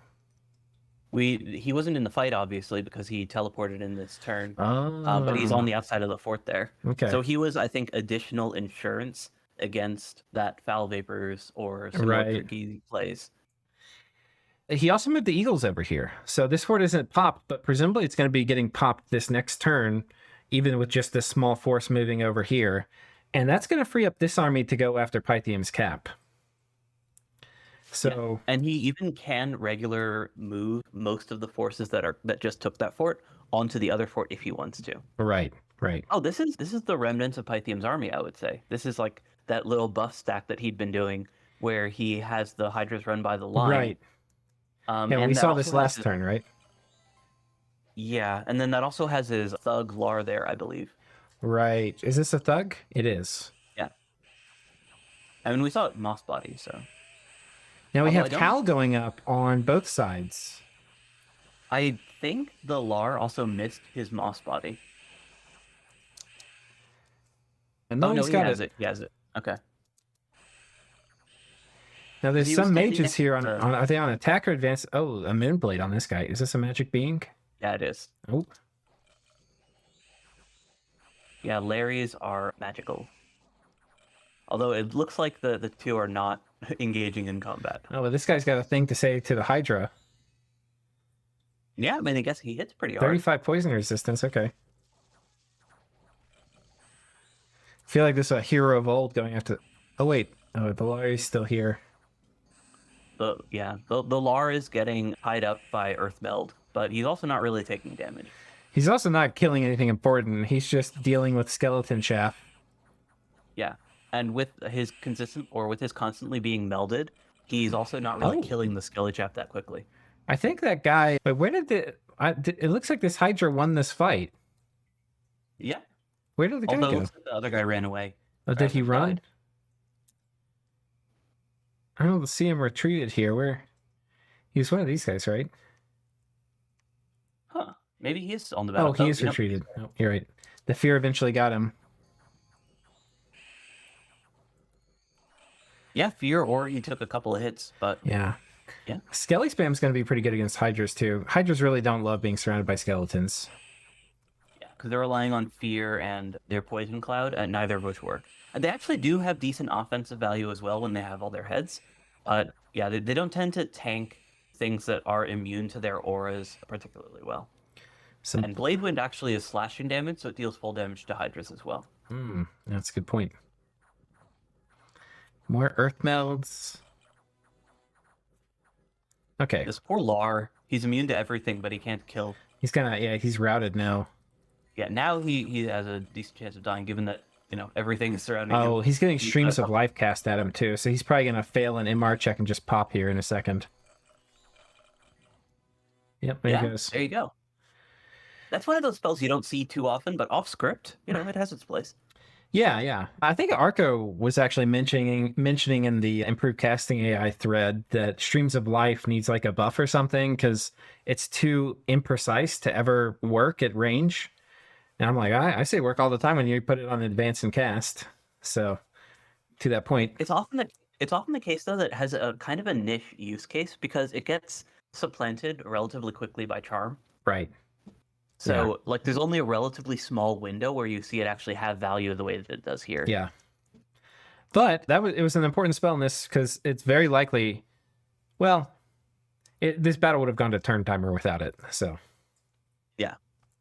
He wasn't in the fight, obviously, because he teleported in this turn, but he's on the outside of the fort there. Okay. So he was, I think, additional insurance against that Foul Vapors or some more tricky plays. He also moved the Eagles over here. So this fort isn't popped, but presumably it's going to be getting popped this next turn, even with just this small force moving over here. And that's going to free up this army to go after Pythium's cap. So and he even can regular move most of the forces that just took that fort onto the other fort if he wants to. Right. Oh, this is the remnants of Pythium's army, I would say. This is like that little buff stack that he'd been doing where he has the Hydras run by the line. Right. Yeah, we saw this last turn, right? Yeah, and then that also has his thug Lar there, I believe. Right. Is this a thug? It is. Yeah. I mean, we saw it Moss Body, so. Now we have Cal going up on both sides. I think the Lar also missed his Moss Body. And no, he has it. He has it. Okay. Now there's some mages here on are they on attack or advance? Oh, a Moonblade on this guy. Is this a magic being? Yeah, it is. Oh. Yeah, Larry's are magical. Although it looks like the two are not engaging in combat. Oh, but this guy's got a thing to say to the Hydra. Yeah, I mean, I guess he hits pretty hard. 35 poison resistance, okay. I feel like this is a hero of old going after... Oh, wait. Oh, the Larry's still here. The Lar is getting tied up by Earth Meld, but he's also not really taking damage. He's also not killing anything important. He's just dealing with skeleton chaff. Yeah, and with his constantly being melded, he's also not really killing the skeleton chaff that quickly. I think that guy... But where did it looks like this Hydra won this fight. Yeah. Where did the guy go? The other guy ran away. Oh, did he run? I don't see him retreated here. Where? He's one of these guys, right? Huh. Maybe he is on the battle. Oh, he is retreated. Oh, you're right. The fear eventually got him. Yeah, fear, or he took a couple of hits, but Yeah. yeah. Skelly spam's going to be pretty good against Hydras, too. Hydras really don't love being surrounded by skeletons. Yeah, because they're relying on fear and their poison cloud, and neither of which work. And they actually do have decent offensive value as well when they have all their heads. But yeah, they don't tend to tank things that are immune to their auras particularly well. Some, And Blade Wind actually is slashing damage, so it deals full damage to Hydras as well. that's a good point. More earth melds. Okay. This poor Lar, he's immune to everything, but he can't kill. He's he's routed now. Yeah, now he has a decent chance of dying, given that, everything is surrounding him. Oh, he's getting streams of life cast at him, too. So he's probably going to fail an MR check and just pop here in a second. Yep, there he goes. There you go. That's one of those spells you don't see too often, but off script, it has its place. Yeah. I think Arco was actually mentioning in the improved casting AI thread that streams of life needs like a buff or something because it's too imprecise to ever work at range. And I'm like, I say work all the time when you put it on advance and cast. So to that point, it's often the case though that has a kind of a niche use case because it gets supplanted relatively quickly by charm. Right. So there's only a relatively small window where you see it actually have value the way that it does here. Yeah. But it was an important spell in this because it's very likely, this battle would have gone to turn timer without it. So yeah,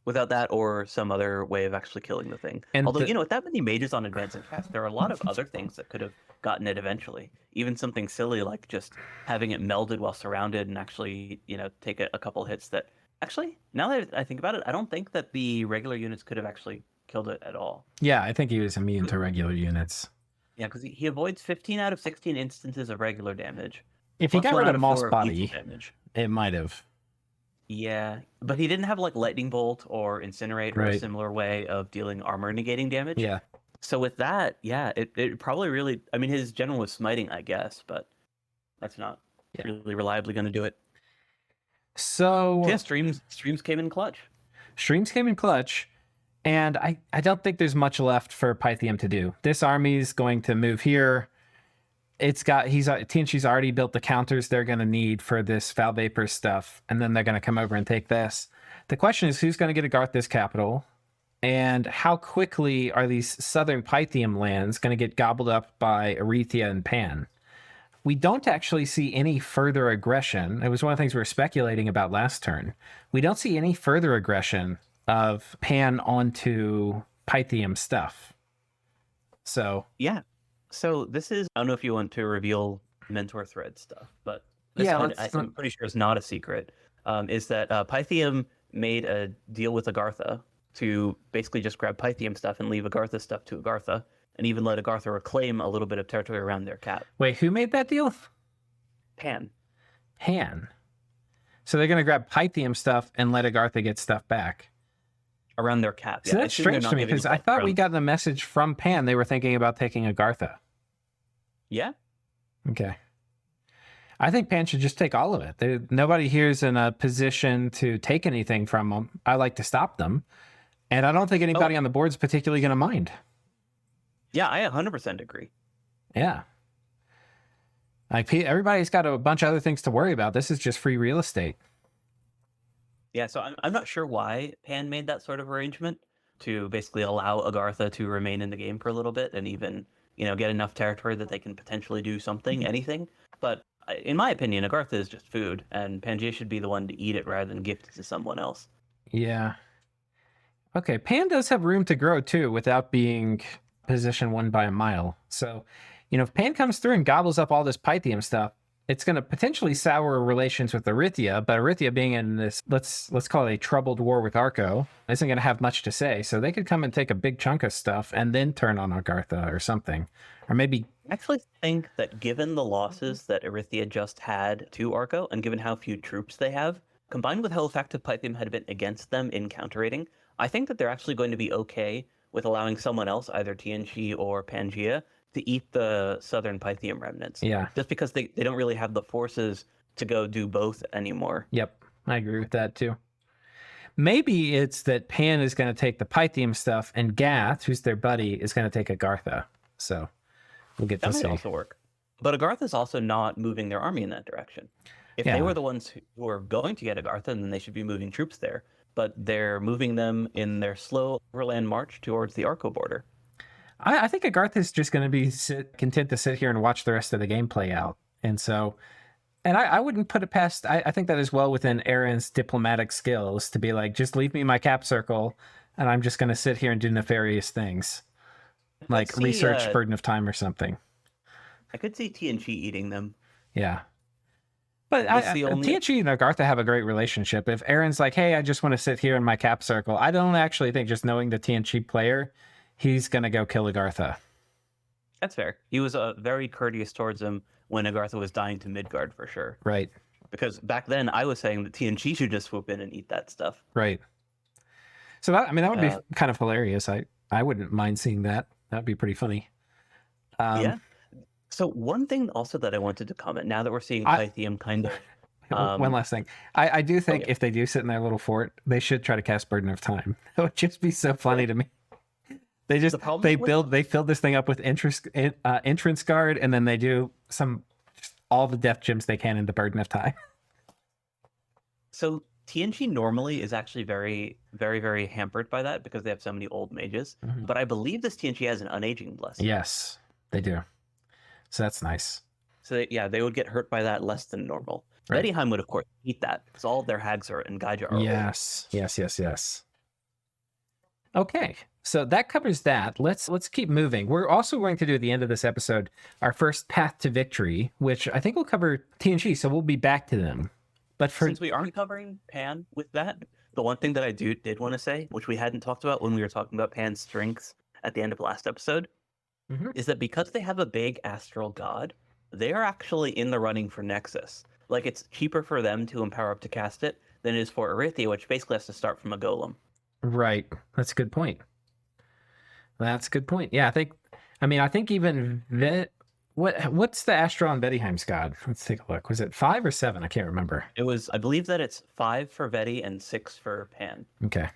without that or some other way of actually killing the thing. And although with that many mages on advance and cast, there are a lot of other things that could have gotten it eventually. Even something silly like just having it melded while surrounded and actually take a couple hits that. Actually, now that I think about it, I don't think that the regular units could have actually killed it at all. Yeah, I think he was immune to regular units. Yeah, because he avoids 15 out of 16 instances of regular damage. If he got rid of Moss Body, it might have. Yeah, but he didn't have Lightning Bolt or Incinerate or a similar way of dealing armor negating damage. Yeah. So with that, it probably really... I mean, his general was smiting, I guess, but that's not really reliably going to do it. So yeah, streams came in clutch. Streams came in clutch, and I don't think there's much left for Pythium to do. This army's going to move here. TNC's already built the counters they're going to need for this Foul Vapor stuff, and then they're going to come over and take this. The question is who's going to get Agartha's capital, and how quickly are these southern Pythium lands going to get gobbled up by Arthia and Pan? We don't actually see any further aggression. It was one of the things we were speculating about last turn. We don't see any further aggression of Pan onto Pythium stuff. So yeah. So this is, I don't know if you want to reveal mentor thread stuff, but I'm pretty sure it's not a secret, is that Pythium made a deal with Agartha to basically just grab Pythium stuff and leave Agartha stuff to Agartha. And even let Agartha reclaim a little bit of territory around their cap. Wait, who made that deal? Pan. So they're going to grab Pythium stuff and let Agartha get stuff back. Around their cap. So that's strange to me because I thought we got the message from Pan they were thinking about taking Agartha. Yeah? Okay. I think Pan should just take all of it. Nobody here's in a position to take anything from them. I like to stop them. And I don't think anybody on the board is particularly going to mind. Yeah, I 100% agree. Yeah. Everybody's got a bunch of other things to worry about. This is just free real estate. Yeah, so I'm not sure why Pan made that sort of arrangement to basically allow Agartha to remain in the game for a little bit and even, get enough territory that they can potentially do something, anything. But in my opinion, Agartha is just food, and Pangaea should be the one to eat it rather than gift it to someone else. Yeah. Okay, Pan does have room to grow, too, without being position one by a mile. So, if Pan comes through and gobbles up all this Pythium stuff, it's going to potentially sour relations with Arthia, but Arthia being in this, let's call it a troubled war with Arco, isn't going to have much to say. So they could come and take a big chunk of stuff and then turn on Agartha or something. Or maybe... I actually think that given the losses that Arthia just had to Arco, and given how few troops they have, combined with how effective Pythium had been against them in counter-raiding, I think that they're actually going to be okay with allowing someone else, either TNC or Pangaea, to eat the southern Pythium remnants. Yeah. Just because they don't really have the forces to go do both anymore. Yep, I agree with that too. Maybe it's that Pan is going to take the Pythium stuff and Gath, who's their buddy, is going to take Agartha. So we'll get to see. That might also work. But Agartha's also not moving their army in that direction. If they Yeah. were the ones who were going to get Agartha, then they should be moving troops there. But they're moving them in their slow overland march towards the Arco border. I think Agartha's just going to be content to sit here and watch the rest of the game play out. And so, and I wouldn't put it past, I think that is well within Aaron's diplomatic skills to be like, just leave me my cap circle and I'm just going to sit here and do nefarious things. Like research Burden of Time or something. I could see TNG eating them. Yeah. But TNG and Agartha have a great relationship. If Aaron's like, hey, I just want to sit here in my cap circle, I don't actually think, just knowing the TNG player, he's going to go kill Agartha. That's fair. He was very courteous towards him when Agartha was dying to Midgard, for sure. Right. Because back then I was saying that TNG should just swoop in and eat that stuff. Right. So that would be kind of hilarious. I wouldn't mind seeing that. That'd be pretty funny. Yeah. So one thing also that I wanted to comment, now that we're seeing Pythium kind of... one last thing. I do think if they do sit in their little fort, they should try to cast Burden of Time. It would just be so funny to me. They just they fill this thing up with entrance guard, and then they do all the death gems they can into Burden of Time. So TNG normally is actually very, very, very hampered by that because they have so many old mages. Mm-hmm. But I believe this TNG has an unaging blessing. Yes, they do. So that's nice. So they would get hurt by that less than normal. Right. Bettyheim would, of course, eat that because all of their hags are and Gaija are Yes. Okay, so that covers that. Let's keep moving. We're also going to do at the end of this episode our first path to victory, which I think will cover TNG, so we'll be back to them. But since we aren't covering Pan with that, the one thing that I did want to say, which we hadn't talked about when we were talking about Pan's strengths at the end of last episode, is that because they have a big astral god, they are actually in the running for Nexus. Like, it's cheaper for them to empower up to cast it than it is for Arthia, which basically has to start from a golem. Right. That's a good point. Yeah, I think even what's the Astral and Bettyheim's god? Let's take a look. Was it 5 or 7? I can't remember. I believe that it's 5 for Veti and 6 for Pan. Okay.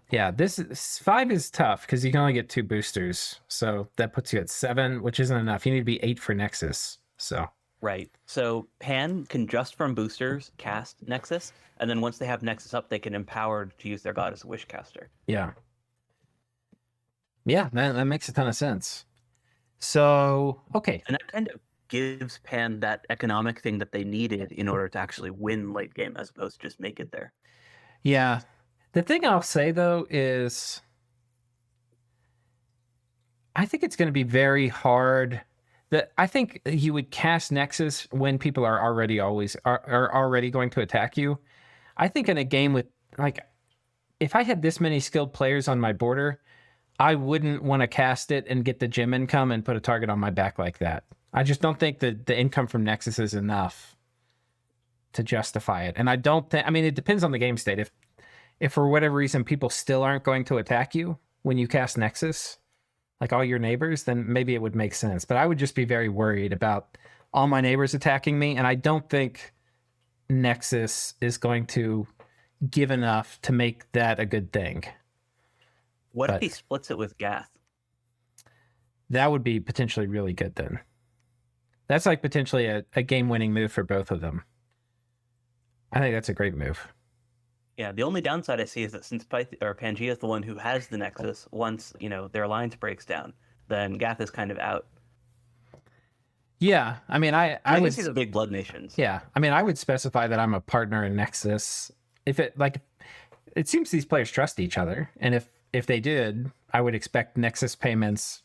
Yeah. This 5 is tough because you can only get 2 boosters, so that puts you at 7, which isn't enough. You need to be 8 for Nexus. So right. So Pan can just from boosters cast Nexus, and then once they have Nexus up, they can empower to use their god as a wish caster. Yeah. Yeah, that makes a ton of sense. So okay, and that kind of gives Pan that economic thing that they needed in order to actually win late game, as opposed to just make it there. Yeah. The thing I'll say, though, is I think it's going to be very hard. I think you would cast Nexus when people are already going to attack you. I think in a game with, like, if I had this many skilled players on my border, I wouldn't want to cast it and get the gem income and put a target on my back like that. I just don't think that the income from Nexus is enough to justify it. And I don't think, it depends on the game state. If for whatever reason people still aren't going to attack you when you cast Nexus, like all your neighbors, then maybe it would make sense. But I would just be very worried about all my neighbors attacking me, and I don't think Nexus is going to give enough to make that a good thing. What if he splits it with Gath? That would be potentially really good then. That's like potentially a game-winning move for both of them. I think that's a great move. Yeah, the only downside I see is that since Pangea is the one who has the Nexus, once their alliance breaks down, then Gath is kind of out. Yeah, I would see the big blood nations. Yeah, I would specify that I'm a partner in Nexus. It seems these players trust each other, and if they did, I would expect Nexus payments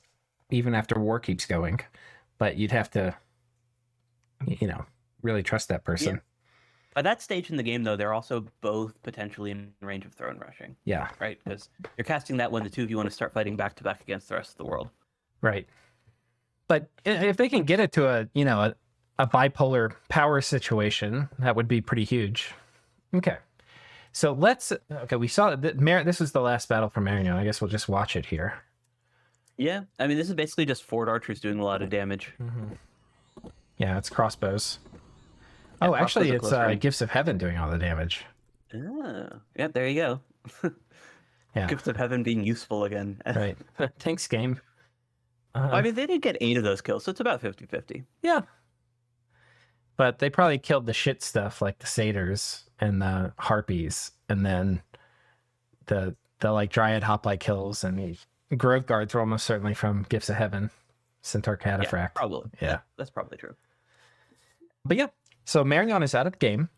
even after war keeps going. But you'd have to, really trust that person. Yeah. By that stage in the game, though, they're also both potentially in range of throne rushing. Yeah. Right? Because you're casting that when the two of you want to start fighting back-to-back against the rest of the world. Right. But if they can get it to a bipolar power situation, that would be pretty huge. Okay. So we saw that this was the last battle for Marignon. I guess we'll just watch it here. Yeah. This is basically just Ford archers doing a lot of damage. Mm-hmm. Yeah, it's crossbows. Oh, actually, it's Gifts of Heaven doing all the damage. Yeah, there you go. Yeah. Gifts of Heaven being useful again. Right. Thanks, game. I mean, they did get 8 of those kills, so it's about 50-50. Yeah. But they probably killed the shit stuff like the satyrs and the harpies, and then the like dryad hoplite kills and the grove guards were almost certainly from Gifts of Heaven, Centaur Cataphract. Yeah, probably. Yeah. That's probably true. But yeah, so Marignon is out of the game.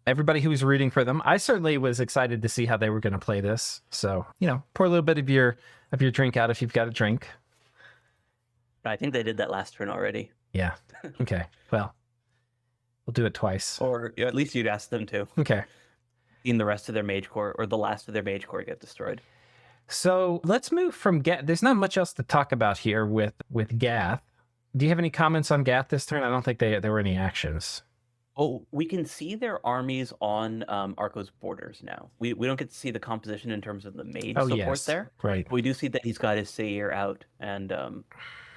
Everybody who was rooting for them, I certainly was excited to see how they were going to play this. So, pour a little bit of your drink out if you've got a drink. I think they did that last turn already. Yeah. Okay. Well, we'll do it twice. Or at least you'd ask them to. Okay. In the rest of their mage core, or the last of their mage core get destroyed. So let's move from Gath. There's not much else to talk about here with Gath. Do you have any comments on Gath this turn? I don't think there were any actions. Oh, we can see their armies on Arco's borders now. We don't get to see the composition in terms of the mage support there. Right. We do see that he's got his Seir out and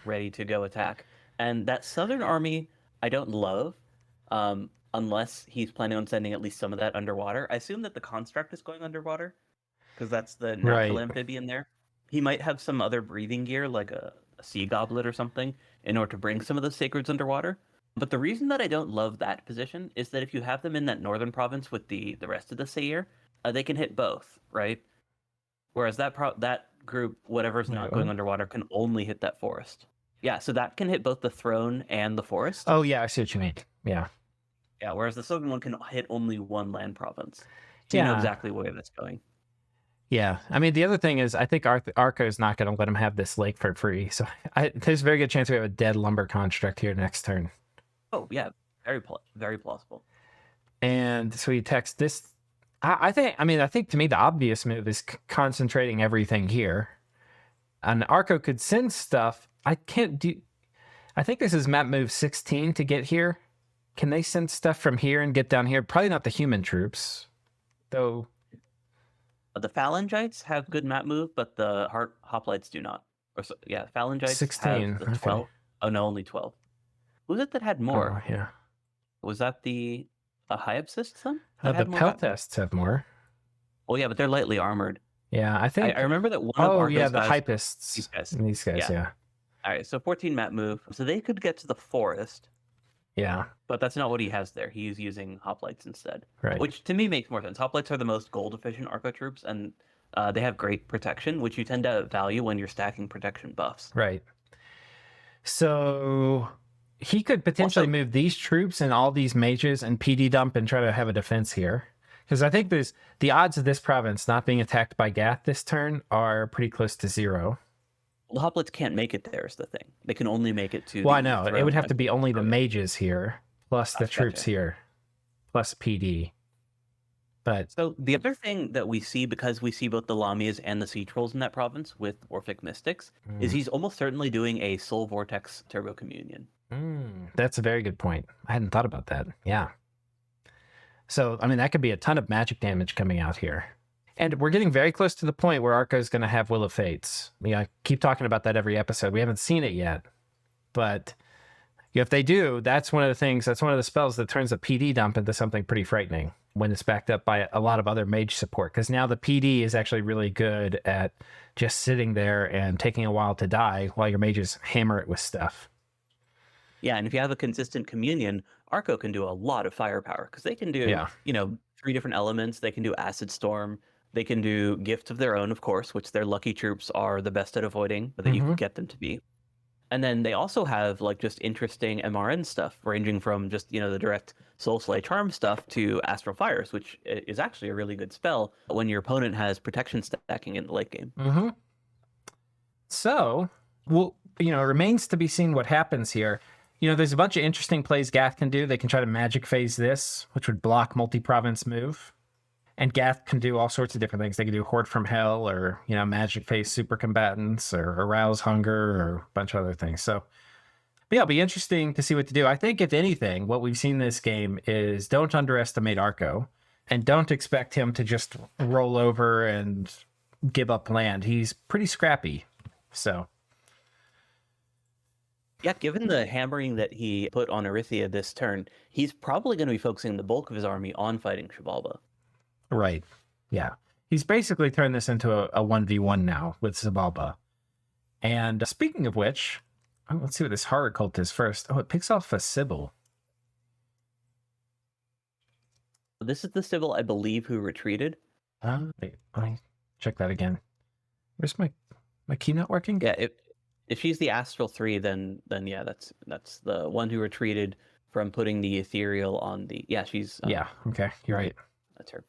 ready to go attack. And that southern army, I don't love, unless he's planning on sending at least some of that underwater. I assume that the construct is going underwater, because that's the natural amphibian there. He might have some other breathing gear, like a sea goblet or something, in order to bring some of the sacreds underwater. But the reason that I don't love that position is that if you have them in that northern province with the rest of the Seir, they can hit both, right? Whereas that group, whatever's not going underwater, can only hit that forest. Yeah, so that can hit both the throne and the forest. Oh, yeah, I see what you mean. Yeah. Yeah, whereas the southern one can hit only one land province. So you know exactly where that's going. Yeah, I mean, the other thing is, I think Arco is not going to let him have this lake for free. So there's a very good chance we have a dead lumber construct here next turn. Oh, yeah, very plausible. And so he texts this. I think to me, the obvious move is concentrating everything here. And Arco could send stuff. I think this is map move 16 to get here. Can they send stuff from here and get down here? Probably not the human troops, though. The Phalangites have good map move, but the Hoplites do not. Phalangites 16. have the 12. Okay. Oh, no, only 12. Who's it that had more? Oh, yeah. Was that the Hypsists then? The Peltests have more. Oh, yeah, but they're lightly armored. Yeah, I think. I remember that one of Arco's the guys, Hypists. These guys, yeah. All right, so 14 map move. So they could get to the forest. Yeah. But that's not what he has there. He's using hoplites instead. Right. Which to me makes more sense. Hoplites are the most gold efficient Arco troops, and they have great protection, which you tend to value when you're stacking protection buffs. Right. So he could potentially move these troops and all these mages and PD dump and try to have a defense here. Because I think there's the odds of this province not being attacked by Gath this turn are pretty close to 0. The hoplites can't make it there is the thing. They can only make it to... Well, I know. It would have to be only the mages here, plus the troops here, plus PD. But so the other thing that we see, because we see both the Lamias and the Sea Trolls in that province with Orphic Mystics, is he's almost certainly doing a Soul Vortex Turbo Communion. That's a very good point. I hadn't thought about that. Yeah. So, I mean, that could be a ton of magic damage coming out here. And we're getting very close to the point where Arco is going to have Will of Fates. I keep talking about that every episode. We haven't seen it yet. But if they do, that's one of the spells that turns a PD dump into something pretty frightening when it's backed up by a lot of other mage support. Because now the PD is actually really good at just sitting there and taking a while to die while your mages hammer it with stuff. Yeah, and if you have a consistent communion, Arco can do a lot of firepower because they can do, 3 different elements. They can do Acid Storm. They can do Gift of their own, of course, which their lucky troops are the best at avoiding, but that you can get them to be. And then they also have just interesting MRN stuff, ranging from just, the direct Soul Slay Charm stuff to Astral Fires, which is actually a really good spell when your opponent has protection stacking in the late game. Mm-hmm. So, it remains to be seen what happens here. There's a bunch of interesting plays Gath can do. They can try to magic phase this, which would block multi-province move. And Gath can do all sorts of different things. They can do Horde from Hell or, magic phase super combatants or arouse hunger or a bunch of other things. So, but yeah, it'll be interesting to see what to do. I think, if anything, what we've seen this game is don't underestimate Arco and don't expect him to just roll over and give up land. He's pretty scrappy. So... yeah, given the hammering that he put on Arthia this turn, he's probably going to be focusing the bulk of his army on fighting xibalba. Right. Yeah. He's basically turned this into a 1v1 now with Zabala. And speaking of which, Oh, let's see what this horror cult is first. Oh, it picks off a Sybil. This is the Sybil, I believe, who retreated. Wait, let me check that again. Where's my key not working? Yeah, if she's the Astral 3, then yeah, that's the one who retreated from putting the ethereal on the. Yeah, she's. Yeah. Okay, you're right. That's her.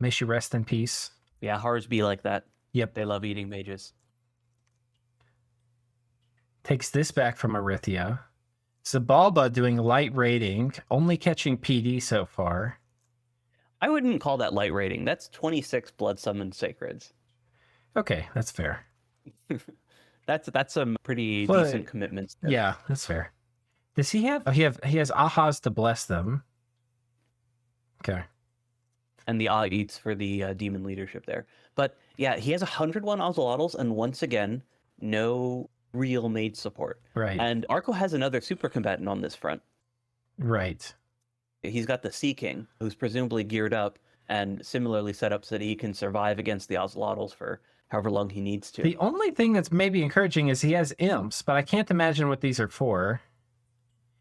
May she rest in peace. Yeah, horrors be like that. Yep. They love eating mages. Takes this back from Arithia. Zabala doing light rating, only catching PD so far. I wouldn't call that light rating. That's 26 blood summoned sacreds. Okay, that's fair. That's some pretty decent commitments. There. Yeah, that's fair. Does he have? Oh, he has ahas to bless them. Okay. And the eats for the demon leadership there. But yeah, he has 101 Ocelotls, and once again, no real mage support. Right. And Arco has another super combatant on this front. Right. He's got the Sea King, who's presumably geared up and similarly set up so that he can survive against the Ocelotls for however long he needs to. The only thing that's maybe encouraging is he has imps, but I can't imagine what these are for.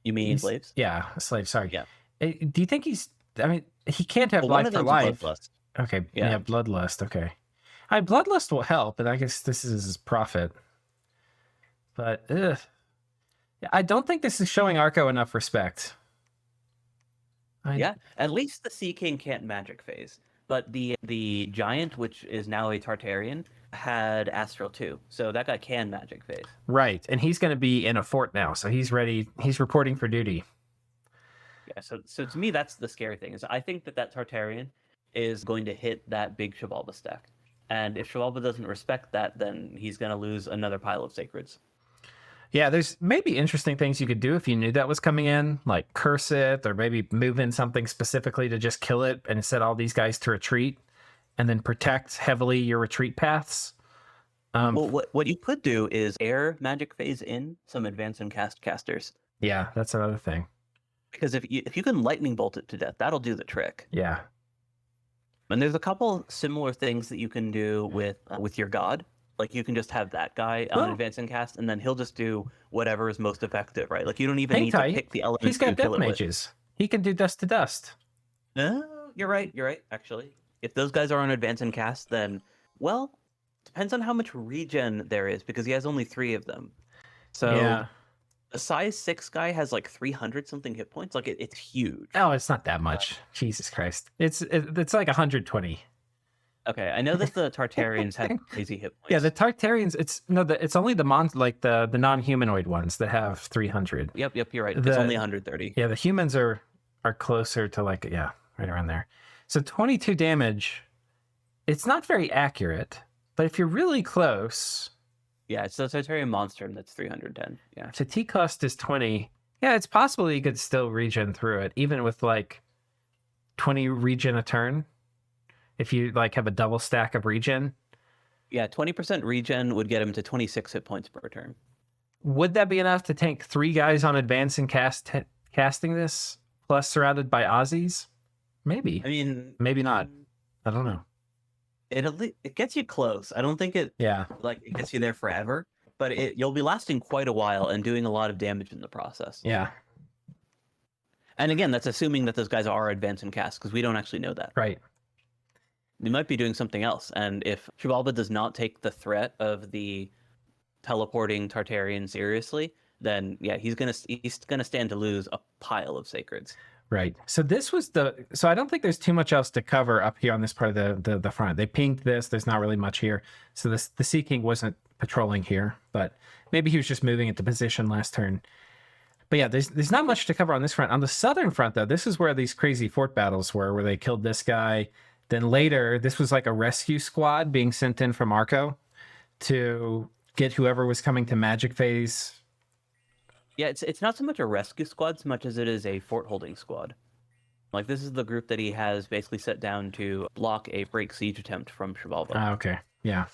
You mean slaves? Yeah, slaves. Sorry. Yeah. Do you think he's? I mean, he can't have life for life. Bloodlust. Okay. Yeah. Bloodlust. Okay. Bloodlust will help, and I guess this is his profit. But I don't think this is showing Arco enough respect. Yeah, at least the Sea King can't magic phase. But the giant, which is now a Tartarian, had Astral 2. So that guy can magic phase. Right. And he's going to be in a fort now. So he's ready. He's reporting for duty. Yeah, so to me, that's the scary thing. Is I think that Tartarian is going to hit that big xibalba stack. And if xibalba doesn't respect that, then he's going to lose another pile of sacreds. Yeah, there's maybe interesting things you could do if you knew that was coming in, like curse it, or maybe move in something specifically to just kill it and set all these guys to retreat, and then protect heavily your retreat paths. Well, what you could do is air magic phase in some advance and casters. Yeah, that's another thing. Because if you can lightning bolt it to death, that'll do the trick. Yeah. And there's a couple similar things that you can do with your god. Like, you can just have that guy on advance and cast, and then he'll just do whatever is most effective, right? Like, you don't even need to pick the elements. He's got death mages. He can do dust to dust. You're right, actually. If those guys are on advance and cast, then, well, depends on how much regen there is, because he has only 3 of them. So, yeah. A size 6 guy has like 300-something hit points. Like, it's huge. Oh, it's not that much. Jesus Christ. It's like 120. Okay, I know that the Tartarians have crazy hit points. Yeah, the Tartarians, it's only the the non-humanoid ones that have 300. Yep, you're right. It's only 130. Yeah, the humans are closer to right around there. So 22 damage. It's not very accurate, but if you're really close. Yeah, it's the Tartarian monster that's 310. Yeah. So T cost is 20. Yeah, it's possible you could still regen through it, even with like 20 regen a turn. If you like have a double stack of regen. Yeah, 20% regen would get him to 26 hit points per turn. Would that be enough to tank 3 guys on advance and casting this, plus surrounded by Aussies? Maybe. I mean, maybe not. I don't know. It gets you close. I don't think it gets you there forever, but you'll be lasting quite a while and doing a lot of damage in the process. Yeah. And again, that's assuming that those guys are advance and cast, because we don't actually know that. Right. They might be doing something else. And if xibalba does not take the threat of the teleporting Tartarian seriously, then yeah, he's gonna stand to lose a pile of sacreds. Right. So this was so I don't think there's too much else to cover up here on this part of the front. They pinged this. There's not really much here. So the Sea King wasn't patrolling here, but maybe he was just moving into position last turn. But yeah, there's not much to cover on this front. On the southern front, though, this is where these crazy fort battles were, where they killed this guy. Then later, this was like a rescue squad being sent in from Arco to get whoever was coming to magic phase. Yeah, it's not so much a rescue squad so much as it is a fort holding squad. Like, this is the group that he has basically set down to block a break siege attempt from xibalba. Ah, okay. Yeah.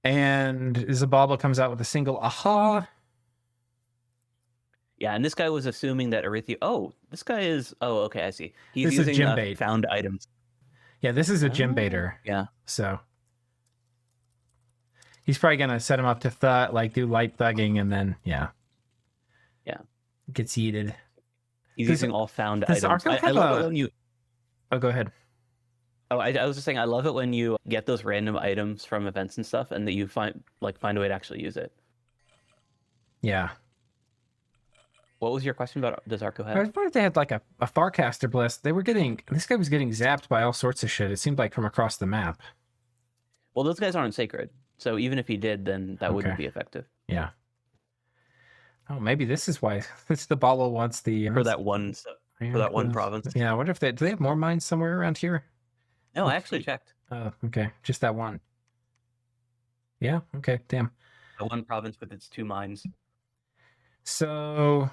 And Zabala comes out with a single aha. Yeah, and this guy was assuming that Arithia... Oh, this guy is... Oh, okay, I see. He's using gym bait. Found items. Yeah, this is a gym baiter. Yeah. So... He's probably gonna set him up to do light thugging, and then yeah, gets yeeted. He's Does using all found does items. Arco I have love it when you. Oh, go ahead. Oh, I was just saying, I love it when you get those random items from events and stuff, and that you find a way to actually use it. Yeah. What was your question about? Does Arco I have? wonder if they had like a Farcaster blast. This guy was getting zapped by all sorts of shit. It seemed like from across the map. Well, those guys aren't sacred, so even if he did, then that wouldn't be effective. Yeah. Oh, maybe this is why Zabala wants the For that one province. Yeah, I wonder if do they have more mines somewhere around here? No, I actually checked. Oh, okay. Just that one. Yeah, okay, damn. The one province with its 2 mines. So,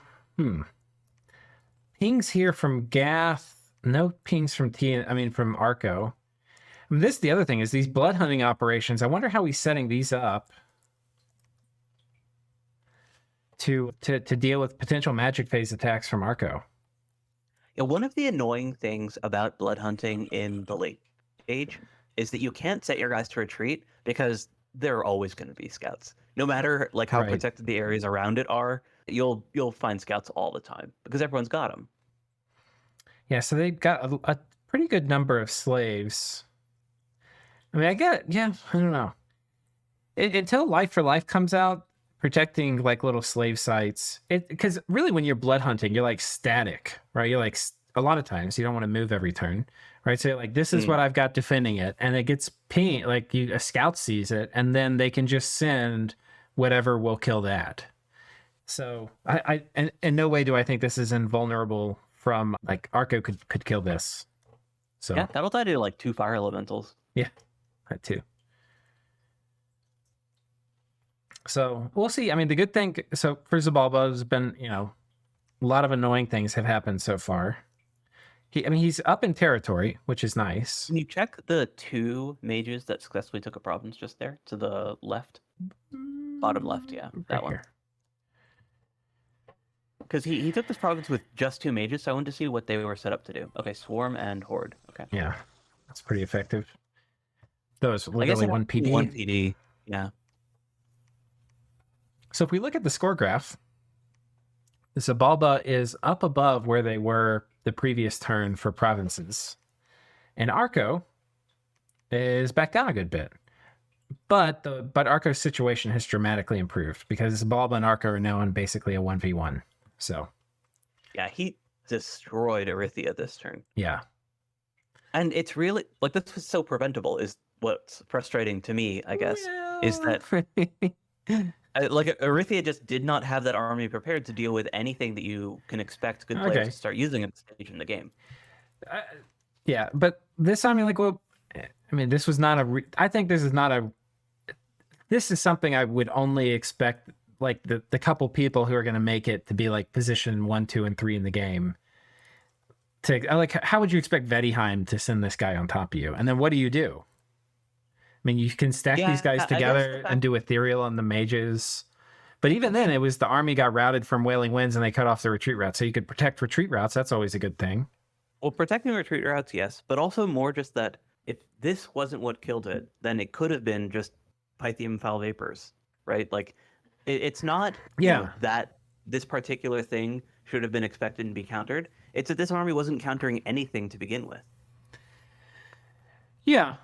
pings here from Gath. No pings from from Arco. This the other thing is these blood hunting operations. I wonder how he's setting these up to deal with potential magic phase attacks from Arco. Yeah, one of the annoying things about blood hunting in the late age is that you can't set your guys to retreat because there are always going to be scouts. No matter like how protected the areas around it are, you'll find scouts all the time because everyone's got them. Yeah, so they've got a pretty good number of slaves. I mean, I don't know. Until Life for Life comes out, protecting like little slave sites, because really when you're blood hunting, you're like static, right? You're like a lot of times you don't want to move every turn, right? So you're like, this is what I've got defending it, and it gets pinged, like a scout sees it, and then they can just send whatever will kill that. So I in no way do I think this is invulnerable from like Arco could kill this. So yeah, that'll die to like 2 fire elementals. Yeah, that too. So we'll see. I mean, the good thing, so for Zabala has been, a lot of annoying things have happened so far. He's up in territory, which is nice. Can you check the 2 mages that successfully took a province just there to the left? Bottom left, yeah, that one. Because he took this province with just 2 mages, so I wanted to see what they were set up to do. Okay, Swarm and Horde. Okay. Yeah, that's pretty effective. Those literally 1 PD. 1 PD, yeah. So if we look at the score graph, Zabala is up above where they were the previous turn for provinces. And Arco is back down a good bit. But Arco's situation has dramatically improved because Zabala and Arco are now in basically a 1v1. So yeah, he destroyed Arthia this turn. Yeah. And it's really like this was so preventable is what's frustrating to me, I guess, is that like Arthia just did not have that army prepared to deal with anything that you can expect good players to start using at this stage in the game. Yeah, but this army, this was not I think this is not this is something I would only expect like the couple people who are going to make it to be like position 1, 2, and 3 in the game. How would you expect Vedheim to send this guy on top of you? And then what do? You can stack these guys together and do ethereal on the mages. But even then, it was the army got routed from Wailing Winds and they cut off the retreat routes. So you could protect retreat routes. That's always a good thing. Well, protecting retreat routes, yes. But also more just that if this wasn't what killed it, then it could have been just Pythium foul vapors, right? Like, it's not that this particular thing should have been expected and be countered. It's that this army wasn't countering anything to begin with. Yeah.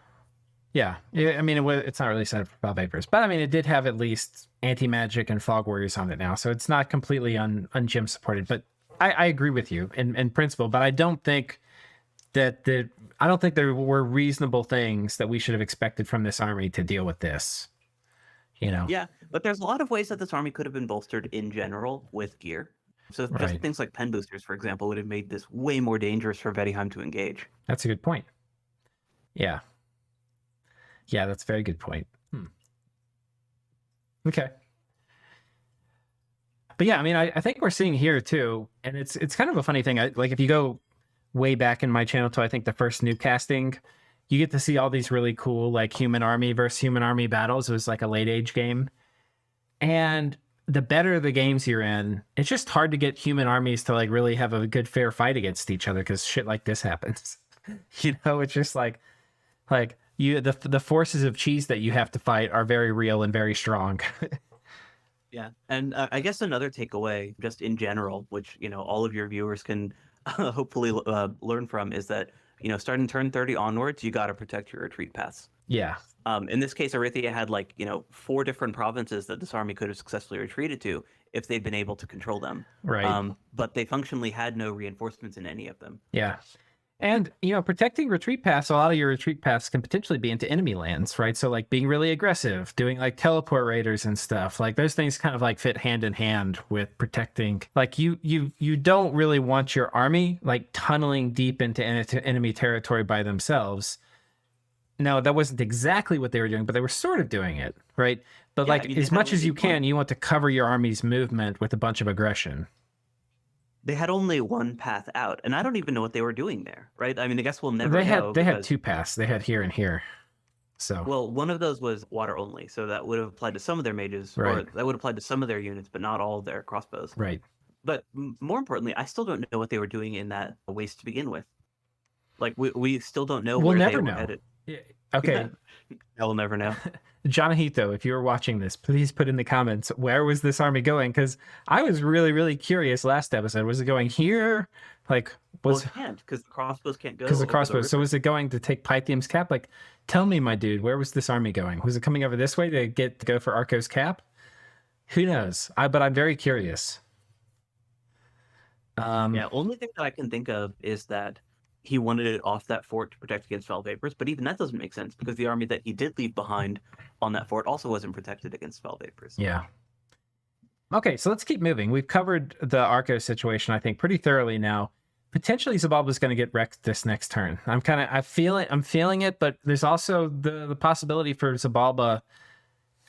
Yeah, it's not really set up for foul vapors, but it did have at least anti-magic and fog warriors on it now, so it's not completely un-gym supported. But I agree with you in principle, but I don't think that there were reasonable things that we should have expected from this army to deal with this. Yeah, but there's a lot of ways that this army could have been bolstered in general with gear. So just things like pen boosters, for example, would have made this way more dangerous for Vedheim to engage. That's a good point. Yeah. Yeah, that's a very good point. Okay. But yeah, I think we're seeing here too, and it's kind of a funny thing. If you go way back in my channel to I think the first new casting, you get to see all these really cool like human army versus human army battles. It was like a late age game. And the better the games you're in, it's just hard to get human armies to like really have a good fair fight against each other because shit like this happens. It's just like the forces of cheese that you have to fight are very real and very strong. Yeah, and I guess another takeaway, just in general, which all of your viewers can hopefully learn from, is that starting turn 30 onwards, you got to protect your retreat paths. Yeah. In this case, Arithia had 4 different provinces that this army could have successfully retreated to if they'd been able to control them. Right. But they functionally had no reinforcements in any of them. Yeah. And, protecting retreat paths, a lot of your retreat paths can potentially be into enemy lands, right? So, like, being really aggressive, doing, like, teleport raiders and stuff. Like, those things kind of, like, fit hand in hand with protecting. Like, you don't really want your army, like, tunneling deep into enemy territory by themselves. No, that wasn't exactly what they were doing, but they were sort of doing it, right? But, Yeah, like, I mean, as much as you can, you want to cover your army's movement with a bunch of aggression. They had only one path out, and I don't even know what they were doing there, right? I mean, I guess we'll never know. They had 2 paths. They had here and here. So well, one of those was water only, so that would have applied to some of their mages, or Right. that would have applied to some of their units, but not all of their crossbows. Right. But more importantly, I still don't know what they were doing in that waste to begin with. Like we still don't know We'll where never they were know. headed. Yeah. Okay. We'll never know. Jonahito, if you're watching this, please put in the comments, where was this army going? Because I was really, really curious last episode. Was it going here? Like, Well, it can't, because the crossbows can't go. because the over crossbows. So river. was it going to take Pythium's cap? Like, tell me, my dude, where was this army going? Was it coming over this way to go for Arco's cap? Who knows? But I'm very curious. Yeah, only thing that I can think of is that he wanted it off that fort to protect against foul vapors, but even that doesn't make sense because the army that he did leave behind on that fort also wasn't protected against foul vapors. Yeah. Okay, so let's keep moving. We've covered the Arco situation, I think, pretty thoroughly now. Potentially Zabala's going to get wrecked this next turn. I'm feeling it, but there's also the possibility for Zabala.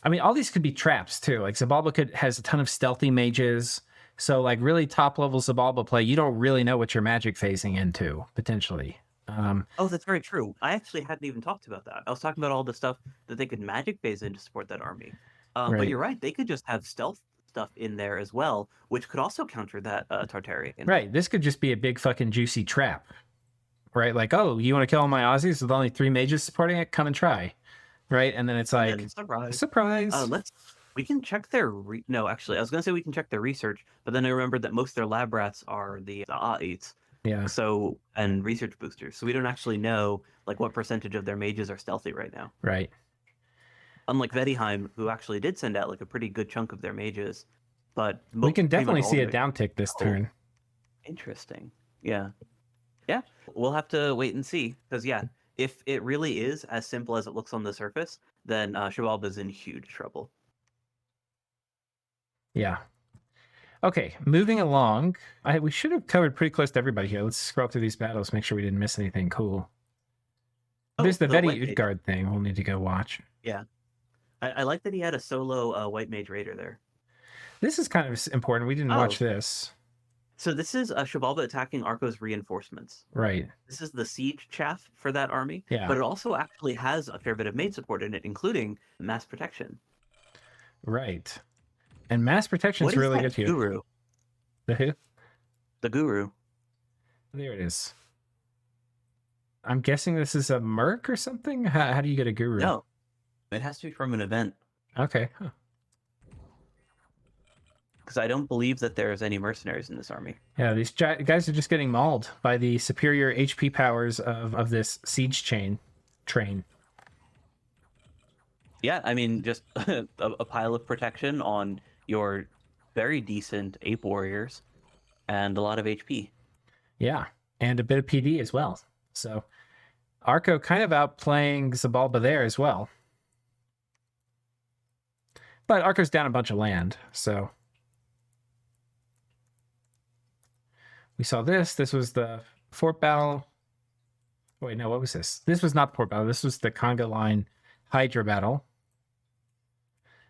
I mean, all these could be traps too. Like Zabala has a ton of stealthy mages. So like really top level Zabala play, you don't really know what you're magic phasing into, potentially. Oh, that's very true. I actually hadn't even talked about that. I was talking about all the stuff that they could magic phase in to support that army. But Right. you're right, they could just have stealth stuff in there as well, which could also counter that Tartarian. Right. This could just be a big fucking juicy trap. Right? Like, oh, you want to kill all my Aussies with only 3 mages supporting it? Come and try. Right? And then it's like, And surprise. surprise. We can check their no, actually, I was gonna say we can check their research, but then I remembered that most of their lab rats are the A8s. Yeah. So and research boosters. So we don't actually know like what percentage of their mages are stealthy right now. Right. Unlike Vedheim, who actually did send out like a pretty good chunk of their mages. But We can pretty much definitely all see a of it- downtick this Oh. turn. Interesting. Yeah. Yeah. We'll have to wait and see. Because yeah, if it really is as simple as it looks on the surface, then Xibalba's in huge trouble. Yeah. Okay, moving along. We should have covered pretty close to everybody here. Let's scroll through these battles, make sure we didn't miss anything cool. There's the Vedi white mage. Utgard thing we'll need to go watch. Yeah. I like that he had a solo white mage raider there. This is kind of important. We didn't watch Oh. this. So this is Xibalba attacking Arco's reinforcements. Right. This is the siege chaff for that army. Yeah. But it also actually has a fair bit of mage support in it, including mass protection. Right. And mass protection is really good here. Guru? The who? The guru. There it is. I'm guessing this is a merc or something? How do you get a guru? No. It has to be from an event. Okay. Huh. Because I don't believe that there's any mercenaries in this army. Yeah, these guys are just getting mauled by the superior HP powers of this siege train. Yeah, I mean, just a pile of protection on your very decent ape warriors and a lot of HP. Yeah, and a bit of PD as well. So Arco kind of outplaying Zabala there as well. But Arco's down a bunch of land, so we saw this. This was the fort battle. Wait, no, what was this? This was not the fort battle. This was the Conga line Hydra battle.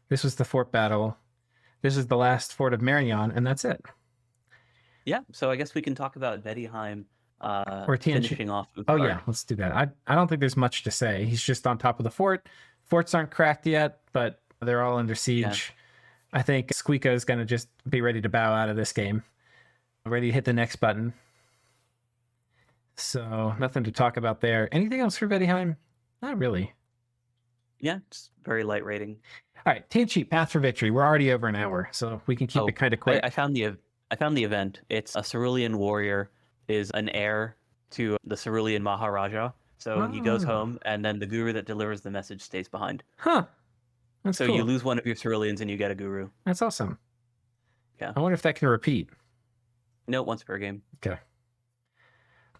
This was the fort battle. This is the last fort of Marignon, and that's it. Yeah, so I guess we can talk about Vedheim Or TNG. finishing off. Oh Utgard. yeah, let's do that. I don't think there's much to say. He's just on top of the fort. Forts aren't cracked yet, but they're all under siege. Yeah. I think Squeaka is going to just be ready to bow out of this game. Ready to hit the next button. So nothing to talk about there. Anything else for Vedheim? Not really. Yeah, it's very light rating. All right, Tianchi, Path for Victory. We're already over an hour, so we can keep it kind of quick. I found the event. It's a Cerulean warrior is an heir to the Cerulean Maharaja. So he goes home, and then the guru that delivers the message stays behind. Huh. That's so cool. you lose one of your Ceruleans, and you get a guru. That's awesome. Yeah. I wonder if that can repeat. No, once per game. Okay.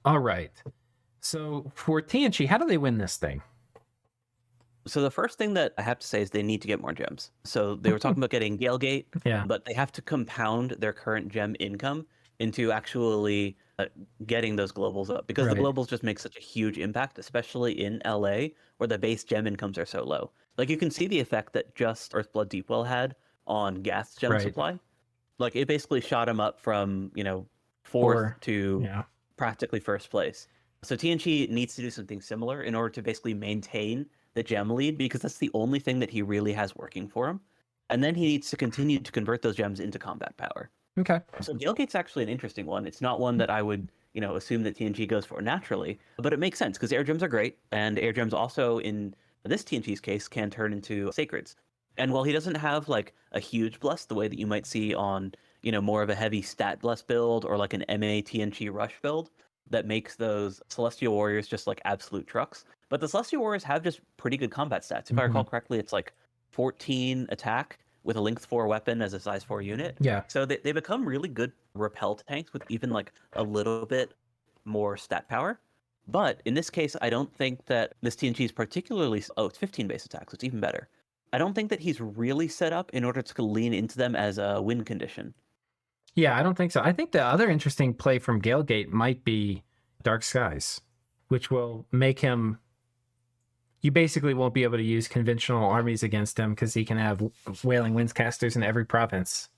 All right. So for Tianchi, how do they win this thing? So the first thing that I have to say is they need to get more gems. So they were talking about getting Galegate, Yeah. but they have to compound their current gem income into actually getting those globals up, because the Right. globals just make such a huge impact, especially in LA where the base gem incomes are so low. Like you can see the effect that just Earthblood Deepwell had on gas gem Right. supply. Like it basically shot him up from, fourth Or- to Yeah. practically first place. So TNG needs to do something similar in order to basically maintain the gem lead, because that's the only thing that he really has working for him. And then he needs to continue to convert those gems into combat power. Okay. So Galegate's actually an interesting one. It's not one that I would, assume that TNG goes for naturally, but it makes sense because air gems are great, and air gems also in this TNG's case can turn into sacreds. And while he doesn't have like a huge bless the way that you might see on, more of a heavy stat bless build or like an MA TNG rush build that makes those Celestial Warriors just like absolute trucks. But the Celestial Warriors have just pretty good combat stats. If I recall correctly, it's like 14 attack with a length 4 weapon as a size 4 unit. Yeah. So they become really good repel tanks with even like a little bit more stat power. But in this case, I don't think that this TNG is particularly... Oh, it's 15 base attacks, so it's even better. I don't think that he's really set up in order to lean into them as a win condition. Yeah, I don't think so. I think the other interesting play from Galegate might be Dark Skies, which will make him... You basically won't be able to use conventional armies against him because he can have Wailing Windscasters in every province.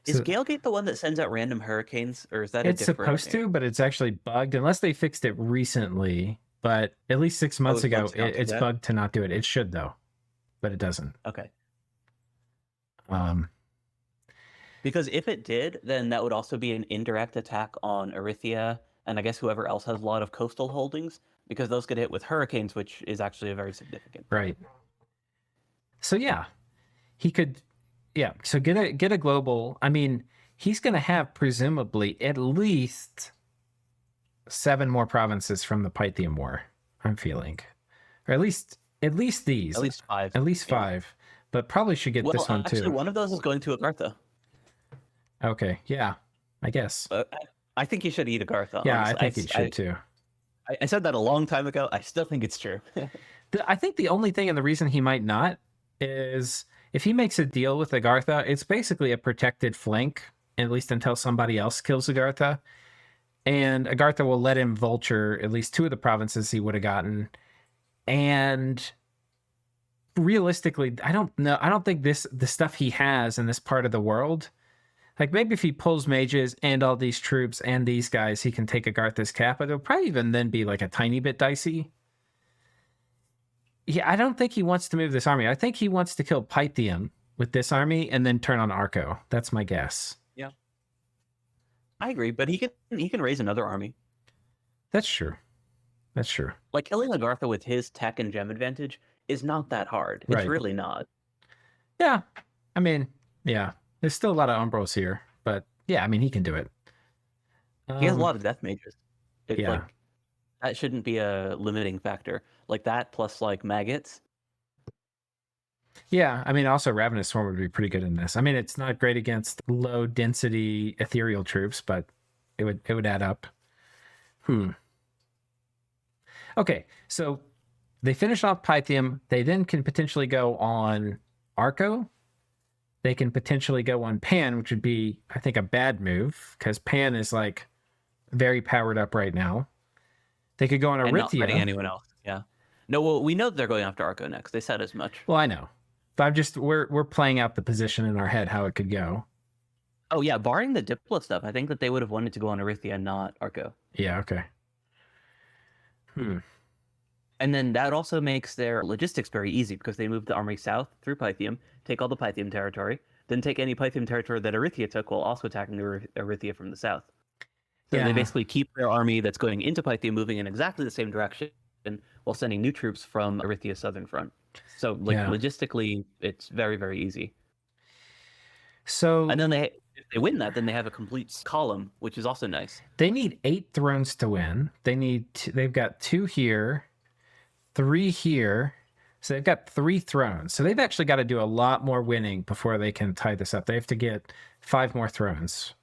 Is So Galegate the one that sends out random hurricanes, or is that it's a different... supposed to, but it's actually bugged, unless they fixed it recently. But at least 6 months it's ago, bugged to not do it's that? bugged to not do it. It should, though, but it doesn't. Okay. Um, Because if it did, then that would also be an indirect attack on Arthia, and I guess whoever else has a lot of coastal holdings, because those get hit with hurricanes, which is actually a very significant. Right. So yeah, he could. Yeah. So get a global. I mean, he's going to have presumably at least 7 more provinces from the Pythium War. I'm feeling, or at least these. At least 5. At least 5. But probably should get this one actually, too. one of those is going to Agartha. Okay. Yeah. I guess. I think you should eat Agartha. Yeah, honestly. I think it should too. I said that a long time ago. I still think it's true. I think the only thing and the reason he might not is if he makes a deal with Agartha, it's basically a protected flank, at least until somebody else kills Agartha. And Agartha will let him vulture at least 2 of the provinces he would have gotten. And realistically, I don't know. I don't think the stuff he has in this part of the world, like maybe if he pulls mages and all these troops and these guys, he can take Agartha's cap, but it'll probably even then be like a tiny bit dicey. Yeah, I don't think he wants to move this army. I think he wants to kill Pythium with this army and then turn on Arco. That's my guess. Yeah, I agree, but he can raise another army. That's true. That's true. Like killing Agartha with his tech and gem advantage is not that hard. It's Right. really not. Yeah. I mean, yeah. There's still a lot of Umbros here, but yeah, I mean, he can do it. He has a lot of death mages. Yeah. Like, that shouldn't be a limiting factor. Like that plus like maggots. Yeah, I mean, also Ravenous Swarm would be pretty good in this. I mean, it's not great against low density ethereal troops, but it would add up. Okay, so they finish off Pythium. They then can potentially go on Arco. They can potentially go on Pan, which would be, I think, a bad move because Pan is like very powered up right now. They could go on And not Arithia. fighting anyone else. Yeah. No, well, we know that they're going after Arco next. They said as much. Well, I know, but we're playing out the position in our head how it could go. Oh yeah, barring the Diplo stuff, I think that they would have wanted to go on Arithia, not Arco. Yeah. Okay. And then that also makes their logistics very easy because they move the army south through Pythium, take all the Pythium territory, then take any Pythium territory that Arithia took while also attacking Arithia from the south. So Yeah. they basically keep their army that's going into Pythium moving in exactly the same direction, while sending new troops from Arthia's southern front. So like Yeah. logistically, it's very, very easy. So And then if they win that, then they have a complete column, which is also nice. they need 8 thrones to win. They've got 2 here, 3 here. So they've got 3 thrones. So they've actually got to do a lot more winning before they can tie this up. They have to get 5 more thrones.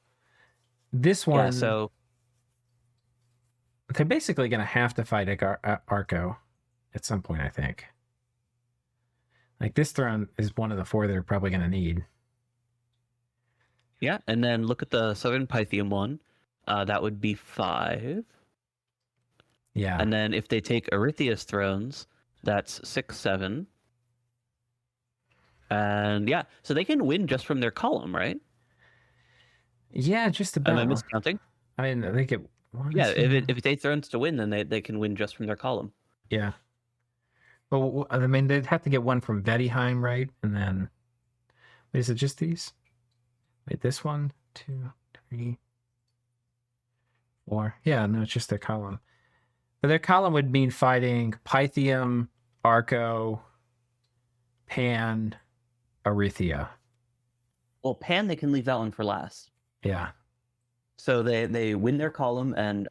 This one, Yeah, so they're basically going to have to fight Arco at some point, I think. Like this throne is one of the 4 they're probably going to need. yeah, and then look at the southern Pythium one. That would be 5. Yeah. And then if they take Arthia's thrones, that's 6, 7. And yeah, so they can win just from their column, right? Yeah, just about. Am I miscounting? I mean, they get one. Yeah, 2. if it's 8 thrones to win, then they can win just from their column. Yeah. Well, I mean, they'd have to get one from Vettiheim, right? And then, wait, is it just these? Wait, this 1, 2, 3, 4. Yeah, no, it's just their column. But their column would mean fighting Pythium, Arco, Pan, Arthia. Well, Pan, they can leave that one for last. Yeah. So they win their column and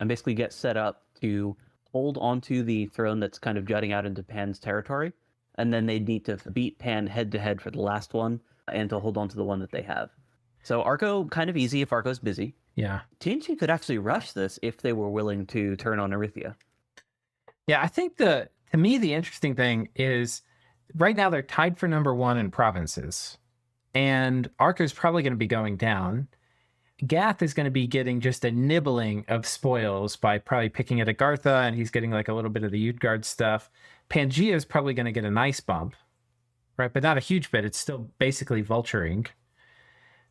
basically get set up to hold onto the throne that's kind of jutting out into Pan's territory, and then they need to beat Pan head to head for the last one and to hold on to the one that they have. So Arco, kind of easy if Arco's busy. Yeah. TNT could actually rush this if they were willing to turn on Arthia. Yeah, I think to me, the interesting thing is right now they're tied for number 1 in provinces, and Arco's probably going to be going down. Gath is going to be getting just a nibbling of spoils by probably picking at Agartha, and he's getting like a little bit of the Utgard stuff. Pangea is probably going to get a nice bump, right? But not a huge bit. It's still basically vulturing.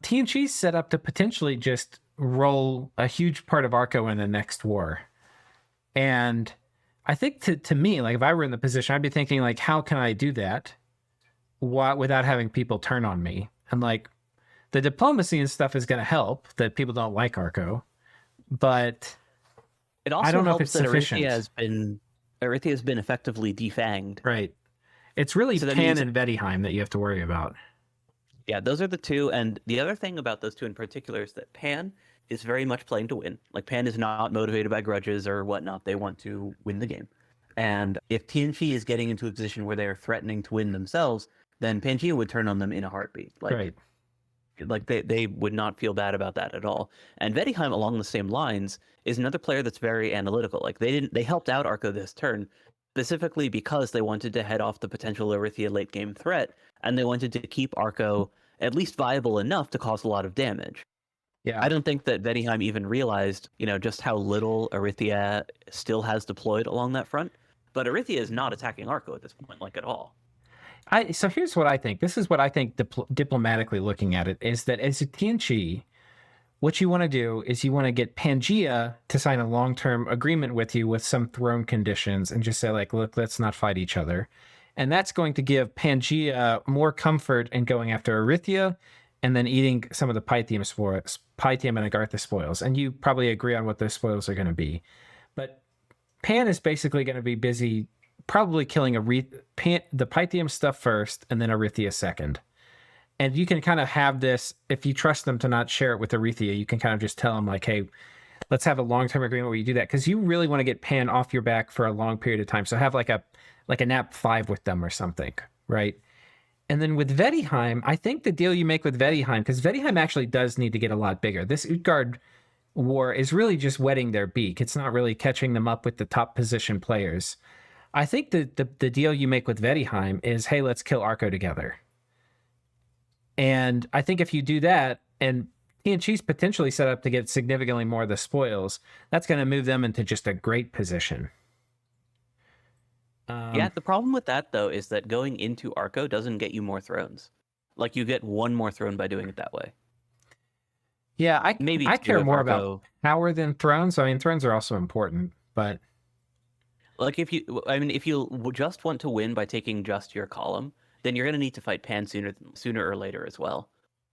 TNG's set up to potentially just roll a huge part of Arco in the next war. And I think to me, like if I were in the position, I'd be thinking like, how can I do that without having people turn on me? And like, the diplomacy and stuff is going to help that people don't like Arco, but it also I don't know if helps it's that sufficient. Arthia has been effectively defanged. Right. It's really So that Pan means- and Vettiheim that you have to worry about. Yeah, those are the 2. And the other thing about those 2 in particular is that Pan is very much playing to win. Like Pan is not motivated by grudges or whatnot. They want to win the game. And if TNG is getting into a position where they're threatening to win themselves, then Pangea would turn on them in a heartbeat. Right. Like they would not feel bad about that at all. And Vettiheim, along the same lines, is another player that's very analytical. Like they helped out Arco this turn specifically because they wanted to head off the potential Arthia late game threat, and they wanted to keep Arco at least viable enough to cause a lot of damage. Yeah. I don't think that Vettiheim even realized, just how little Arthia still has deployed along that front. But Arthia is not attacking Arco at this point, like at all. So here's what I think. This is what I think diplomatically looking at it is that as a TNG, what you want to do is you want to get Pangea to sign a long-term agreement with you with some throne conditions and just say like, look, let's not fight each other. And that's going to give Pangea more comfort in going after Arthia and then eating some of the Pythium and Agartha spoils. And you probably agree on what those spoils are going to be. But Pan is basically going to be busy probably killing the Pythium stuff first and then Arthia second. And you can kind of have this, if you trust them to not share it with Arthia, you can kind of just tell them like, hey, let's have a long-term agreement where you do that. Because you really want to get Pan off your back for a long period of time. So have like a nap 5 with them or something, right? And then with Vettiheim, I think the deal you make with Vettiheim, because Vettiheim actually does need to get a lot bigger. This Utgard war is really just wetting their beak. It's not really catching them up with the top position players. I think the deal you make with Vettiheim is, hey, let's kill Arco together. And I think if you do that, and TNG's potentially set up to get significantly more of the spoils, that's going to move them into just a great position. Yeah, the problem with that, though, is that going into Arco doesn't get you more thrones. Like, you get 1 more throne by doing it that way. Yeah, I Maybe care more about power than thrones. I mean, thrones are also important, but... Like, if you just want to win by taking just your column, then you're going to need to fight Pan sooner or later as well.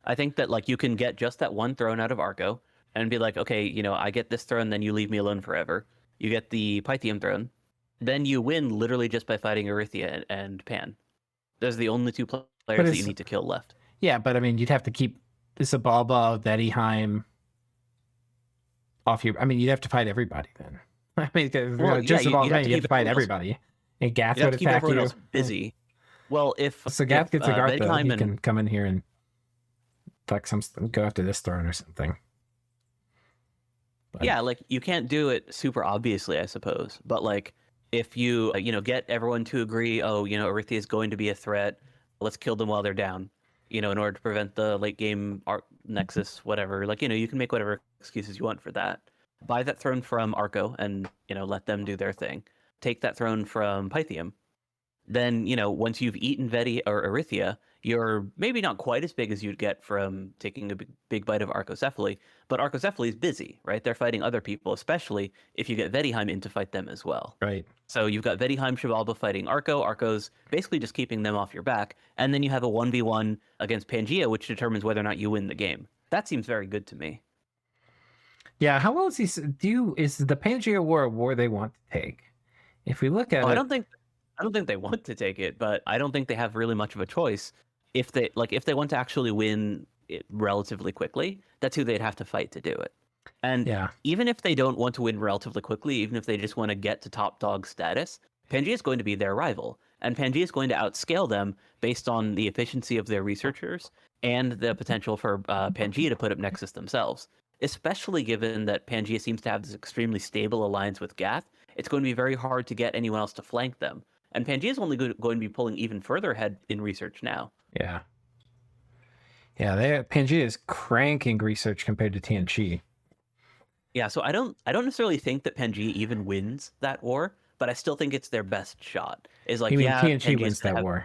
I think that, like, you can get just that 1 throne out of Arco and be like, okay, I get this throne, then you leave me alone forever. you get the Pythium throne, then you win literally just by fighting Arithia and Pan. Those are the only two players that you need to kill left. Yeah, but I mean, you'd have to keep Zabala, Vettiheim off your. I mean, you'd have to fight everybody then. I mean, just Zabala, you have to fight everybody. And Gath would attack you. Else busy. Well, so Gath gets a guard, though, he can come in here and go after this throne or something. But... yeah, like you can't do it super obviously, I suppose. But like, if you get everyone to agree, Arithia is going to be a threat, let's kill them while they're down. In order to prevent the late game Nexus, whatever. Like, you can make whatever excuses you want for that. Buy that throne from Arco and let them do their thing. Take that throne from Pythium. Then, once you've eaten Veti or Arithia, you're maybe not quite as big as you'd get from taking a big bite of Arcocephaly, but Arcocephaly is busy, right? They're fighting other people, especially if you get Vettiheim in to fight them as well. Right. So you've got Vettiheim, xibalba fighting Arco. Arco's basically just keeping them off your back. And then you have a 1v1 against Pangea, which determines whether or not you win the game. That seems very good to me. Yeah, how well is he? Is the Pangea War a war they want to take? If we look at it, I don't think they want to take it, but I don't think they have really much of a choice. If they want to actually win it relatively quickly, that's who they'd have to fight to do it. And even if they don't want to win relatively quickly, even if they just want to get to top dog status, Pangea is going to be their rival, and Pangea is going to outscale them based on the efficiency of their researchers and the potential for Pangea to put up Nexus themselves. Especially given that Pangea seems to have this extremely stable alliance with Gath, it's going to be very hard to get anyone else to flank them. And Pangea is only going to be pulling even further ahead in research now. Yeah. Yeah, Pangea is cranking research compared to Tianqi. Yeah, so I don't necessarily think that Pangea even wins that war, but I still think it's their best shot. Is like, Tianqi wins that war.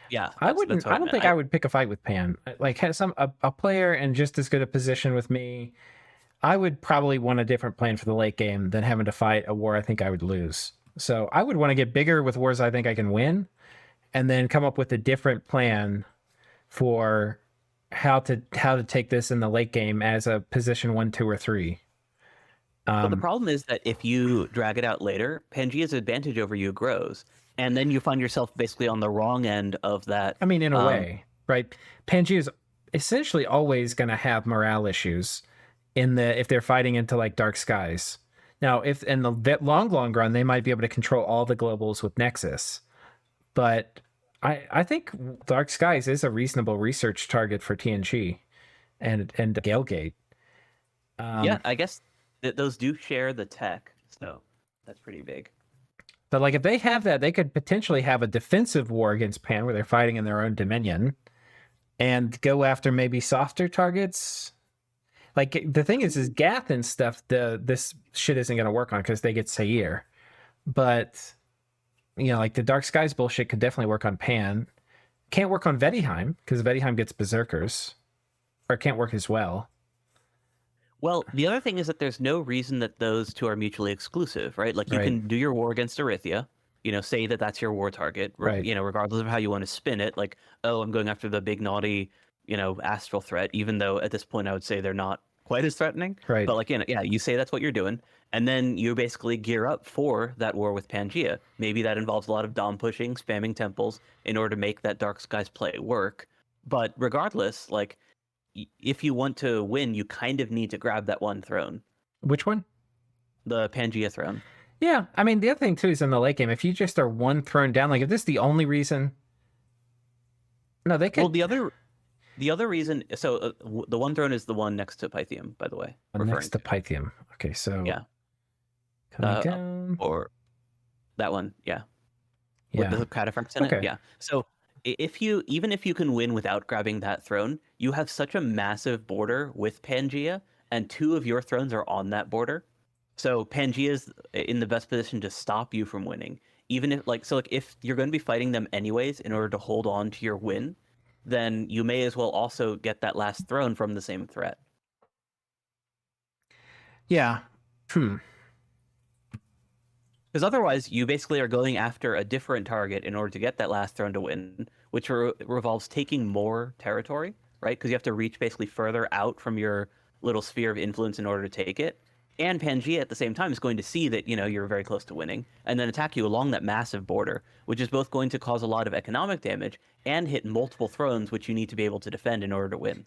Yeah, I don't think I would pick a fight with Pan. Like, has a player in just as good a position with me, I would probably want a different plan for the late game than having to fight a war I think I would lose. So I would want to get bigger with wars I think I can win, and then come up with a different plan for how to take this in the late game as a position 1, 2, or 3. But the problem is that if you drag it out later, Pangea's advantage over you grows, and then you find yourself basically on the wrong end of that. I mean, in a way, right? Pangea is essentially always going to have morale issues if they're fighting into like Dark Skies. Now, if in the long run, they might be able to control all the globals with Nexus, but I think Dark Skies is a reasonable research target for TNG and Galegate. Yeah, I guess those do share the tech, so that's pretty big. But like, if they have that, they could potentially have a defensive war against Pan where they're fighting in their own dominion and go after maybe softer targets. Like, the thing is Gath and stuff, this shit isn't going to work on because they get Sair. But, like the Dark Skies bullshit could definitely work on Pan. Can't work on Vettiheim because Vettiheim gets Berserkers. Or can't work as well. Well, the other thing is that there's no reason that those two are mutually exclusive, right? Like, you can do your war against Arithia, say that that's your war target, right? Regardless of how you want to spin it. Like, oh, I'm going after the big naughty, astral threat, even though at this point I would say they're not quite as threatening. Right. But like, you say that's what you're doing, and then you basically gear up for that war with Pangea. Maybe that involves a lot of dom pushing, spamming temples in order to make that Dark Skies play work. But regardless, like, if you want to win, you kind of need to grab that one throne. Which one? The Pangea throne. Yeah, I mean, the other thing too is in the late game, if you just are one throne down, like if this is the only reason, no, they could. Well, the other reason, so the one throne is the one next to Pythium, by the way. Next to Pythium. Okay, so yeah, coming down, or that one, yeah, yeah, with the cataphracts in it, yeah. So even if you can win without grabbing that throne, you have such a massive border with Pangea, and 2 of your thrones are on that border. So Pangea is in the best position to stop you from winning. Even if if you're going to be fighting them anyways in order to hold on to your win, then you may as well also get that last throne from the same threat. Yeah. Because otherwise, you basically are going after a different target in order to get that last throne to win, which revolves taking more territory, right? Because you have to reach basically further out from your little sphere of influence in order to take it. And Pangea at the same time is going to see that, you're very close to winning and then attack you along that massive border, which is both going to cause a lot of economic damage and hit multiple thrones, which you need to be able to defend in order to win.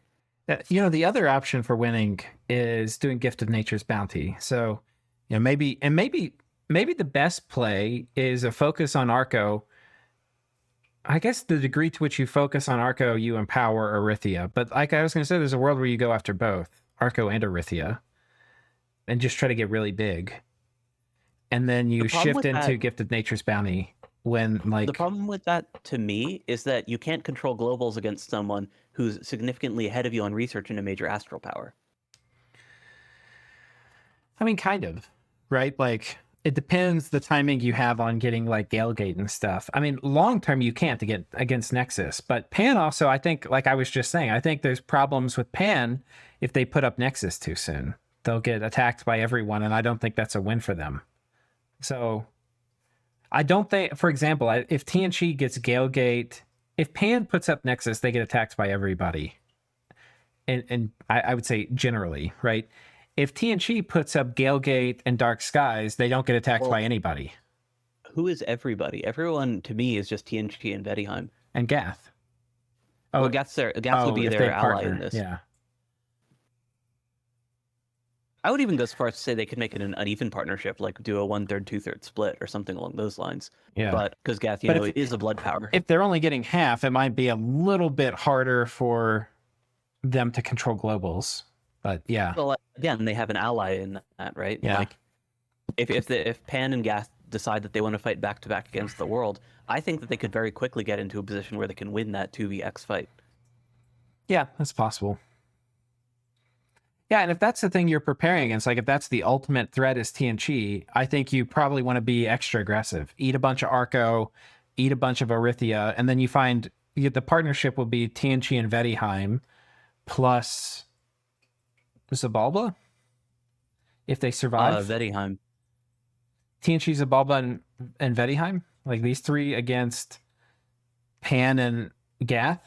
The other option for winning is doing Gift of Nature's Bounty. So, maybe the best play is a focus on Arco. I guess the degree to which you focus on Arco, you empower Arithia. But like I was going to say, there's a world where you go after both Arco and Arithia and just try to get really big. And then you shift into Gift of Nature's Bounty when, like... The problem with that, to me, is that you can't control globals against someone who's significantly ahead of you on research and a major astral power. I mean, kind of, right? Like, it depends the timing you have on getting, like, Galegate and stuff. I mean, long-term, you can't to get against Nexus. But Pan also, I think, like I was just saying, I think there's problems with Pan if they put up Nexus too soon. They'll get attacked by everyone, and I don't think that's a win for them. So, I don't think, for example, if TNG gets Galegate, if Pan puts up Nexus, they get attacked by everybody. And I would say generally, right? If TNG puts up Galegate and Dark Skies, they don't get attacked by anybody. Who is everybody? Everyone, to me, is just TNG and Bettyheim. And Gath. Oh, well, Gath would be their ally in this. Yeah. I would even go so far as to say they could make it an uneven partnership, like do a 1/3, 2/3 split or something along those lines. Yeah. But because Gath, it is a blood power. If they're only getting half, it might be a little bit harder for them to control globals. But yeah. Well, again, they have an ally in that, right? Yeah. Like, if Pan and Gath decide that they want to fight back to back against the world, I think that they could very quickly get into a position where they can win that 2vx fight. Yeah, that's possible. Yeah, and if that's the thing you're preparing against, like if that's the ultimate threat is TNG, I think you probably want to be extra aggressive. Eat a bunch of Arco, eat a bunch of Arithia, and then you find the partnership will be TNG and Bettyheim plus Zabala, if they survive. Bettyheim. TNG, Zabala, and Bettyheim? Like these three against Pan and Gath?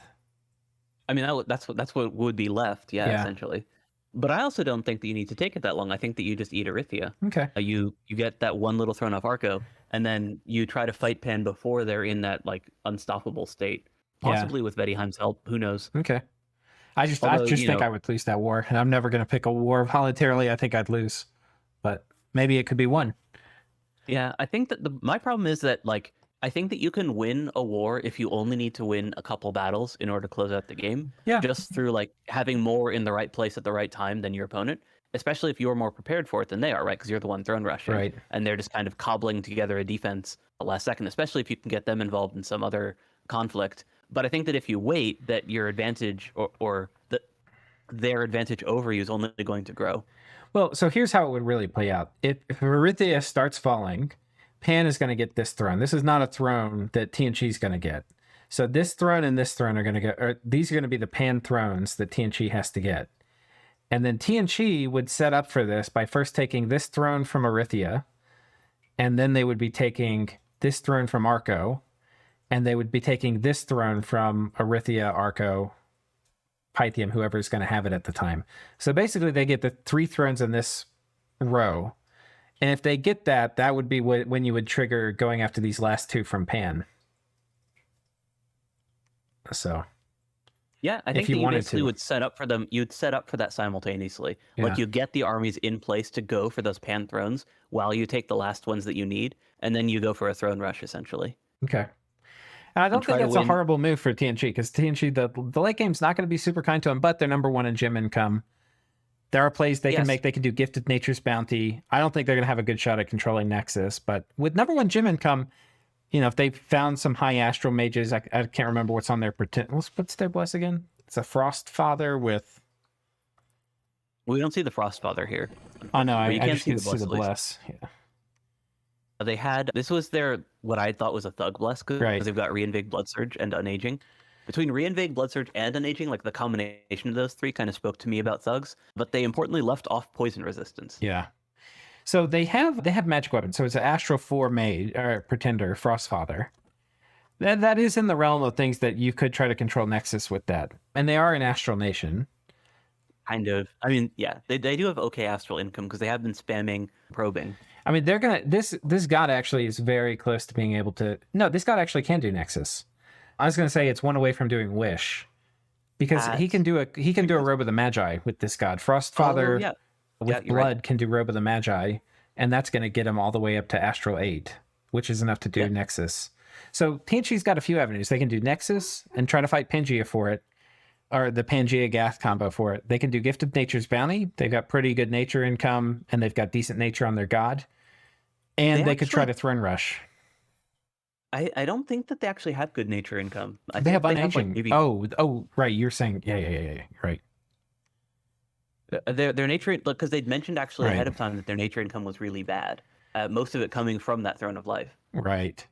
I mean, that's what would be left, yeah, essentially. But I also don't think that you need to take it that long. I think that you just eat Arithia. Okay. You get that one little thrown off Arco, and then you try to fight Pan before they're in that like unstoppable state. Possibly with Bettyheim's help. Who knows? Okay. I just think I would lose that war, and I'm never going to pick a war voluntarily. I think I'd lose, but maybe it could be won. Yeah, I think that my problem is that like I think that you can win a war if you only need to win a couple battles in order to close out the game. Yeah. Just through like having more in the right place at the right time than your opponent, especially if you're more prepared for it than they are, right? Because you're the one throne rushing, right? And they're just kind of cobbling together a defense at the last second, especially if you can get them involved in some other conflict. But I think that if you wait, that your advantage or their advantage over you is only going to grow. Well, so here's how it would really play out. If Arithia starts falling, Pan is going to get this throne. This is not a throne that TNG is going to get. So this throne and this throne are going to get, or these are going to be the Pan thrones that TNG has to get. And then TNG would set up for this by first taking this throne from Arithia, and then they would be taking this throne from Arco, and they would be taking this throne from Arithia, Arco, Pythium, whoever's going to have it at the time. So basically they get the 3 thrones in this row. And if they get that, that would be when you would trigger going after these last 2 from Pan. So, yeah, I think that you basically would set up for them. You'd set up for that simultaneously. Yeah. Like you get the armies in place to go for those Pan thrones while you take the last ones that you need, and then you go for a throne rush essentially. Okay. And I don't think that's a horrible move for TNG because TNG, the late game's not going to be super kind to them, but they're number 1 in gem income. There are plays they can make. They can do Gifted Nature's Bounty. I don't think they're going to have a good shot at controlling Nexus, but with number 1 gem income, if they found some high astral mages, I can't remember what's on their what's their bless again? It's a Frost Father with. We don't see the Frost Father here. Oh no, I just see the bless. Yeah. This was their what I thought was a Thug bless because they've got Reinvig, Blood Surge, and Unaging. Between Reinvig, Blood Surge, and Unaging, like the combination of those 3 kind of spoke to me about Thugs, but they importantly left off poison resistance. Yeah. So they have magic weapons. So it's an Astral 4 mage or pretender, Frostfather. That is in the realm of things that you could try to control Nexus with that. And they are an Astral Nation. Kind of. I mean, yeah, they do have okay astral income because they have been spamming probing. I mean, they're gonna this god actually is very close to being able to. No, this god actually can do Nexus. I was gonna say it's one away from doing Wish, because he can do a Robe of the Magi with this god. Frostfather yeah. with you're blood right. can do Robe of the Magi, and that's gonna get him all the way up to Astral 8, which is enough to do Yeah. Nexus. So Tianqi's got a few avenues. They can do Nexus and try to fight Pangea for it, or the Pangea Gath combo for it. They can do Gift of Nature's Bounty. They've got pretty good nature income, and they've got decent nature on their god. And they could try to Throne Rush. I don't think that they actually have good nature income. They have unaging. Maybe... Oh, right. You're saying, yeah, right. Their nature, because they'd mentioned actually ahead of time that their nature income was really bad. Most of it coming from that Throne of Life. Right.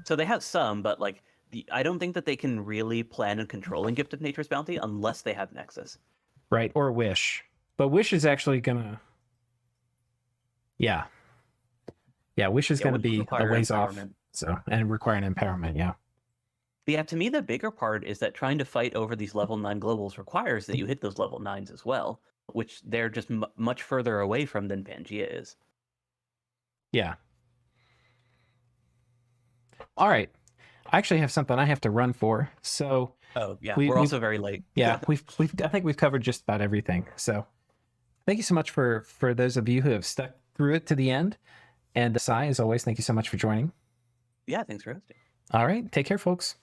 So they have some, but like I don't think that they can really plan and control in Gift of Nature's Bounty unless they have Nexus. Right, or Wish. But Wish is actually gonna... Yeah, Wish is gonna be a ways off. So, and require an empowerment, yeah. But yeah, to me, the bigger part is that trying to fight over these level 9 globals requires that you hit those level 9s as well, which they're just much further away from than Pangea is. Yeah. All right. I actually have something I have to run for. So. Oh yeah, we're also very late. Yeah, I think we've covered just about everything. So, thank you so much for those of you who have stuck through it to the end. And Sai, as always, thank you so much for joining. Yeah, thanks for hosting. All right, take care, folks.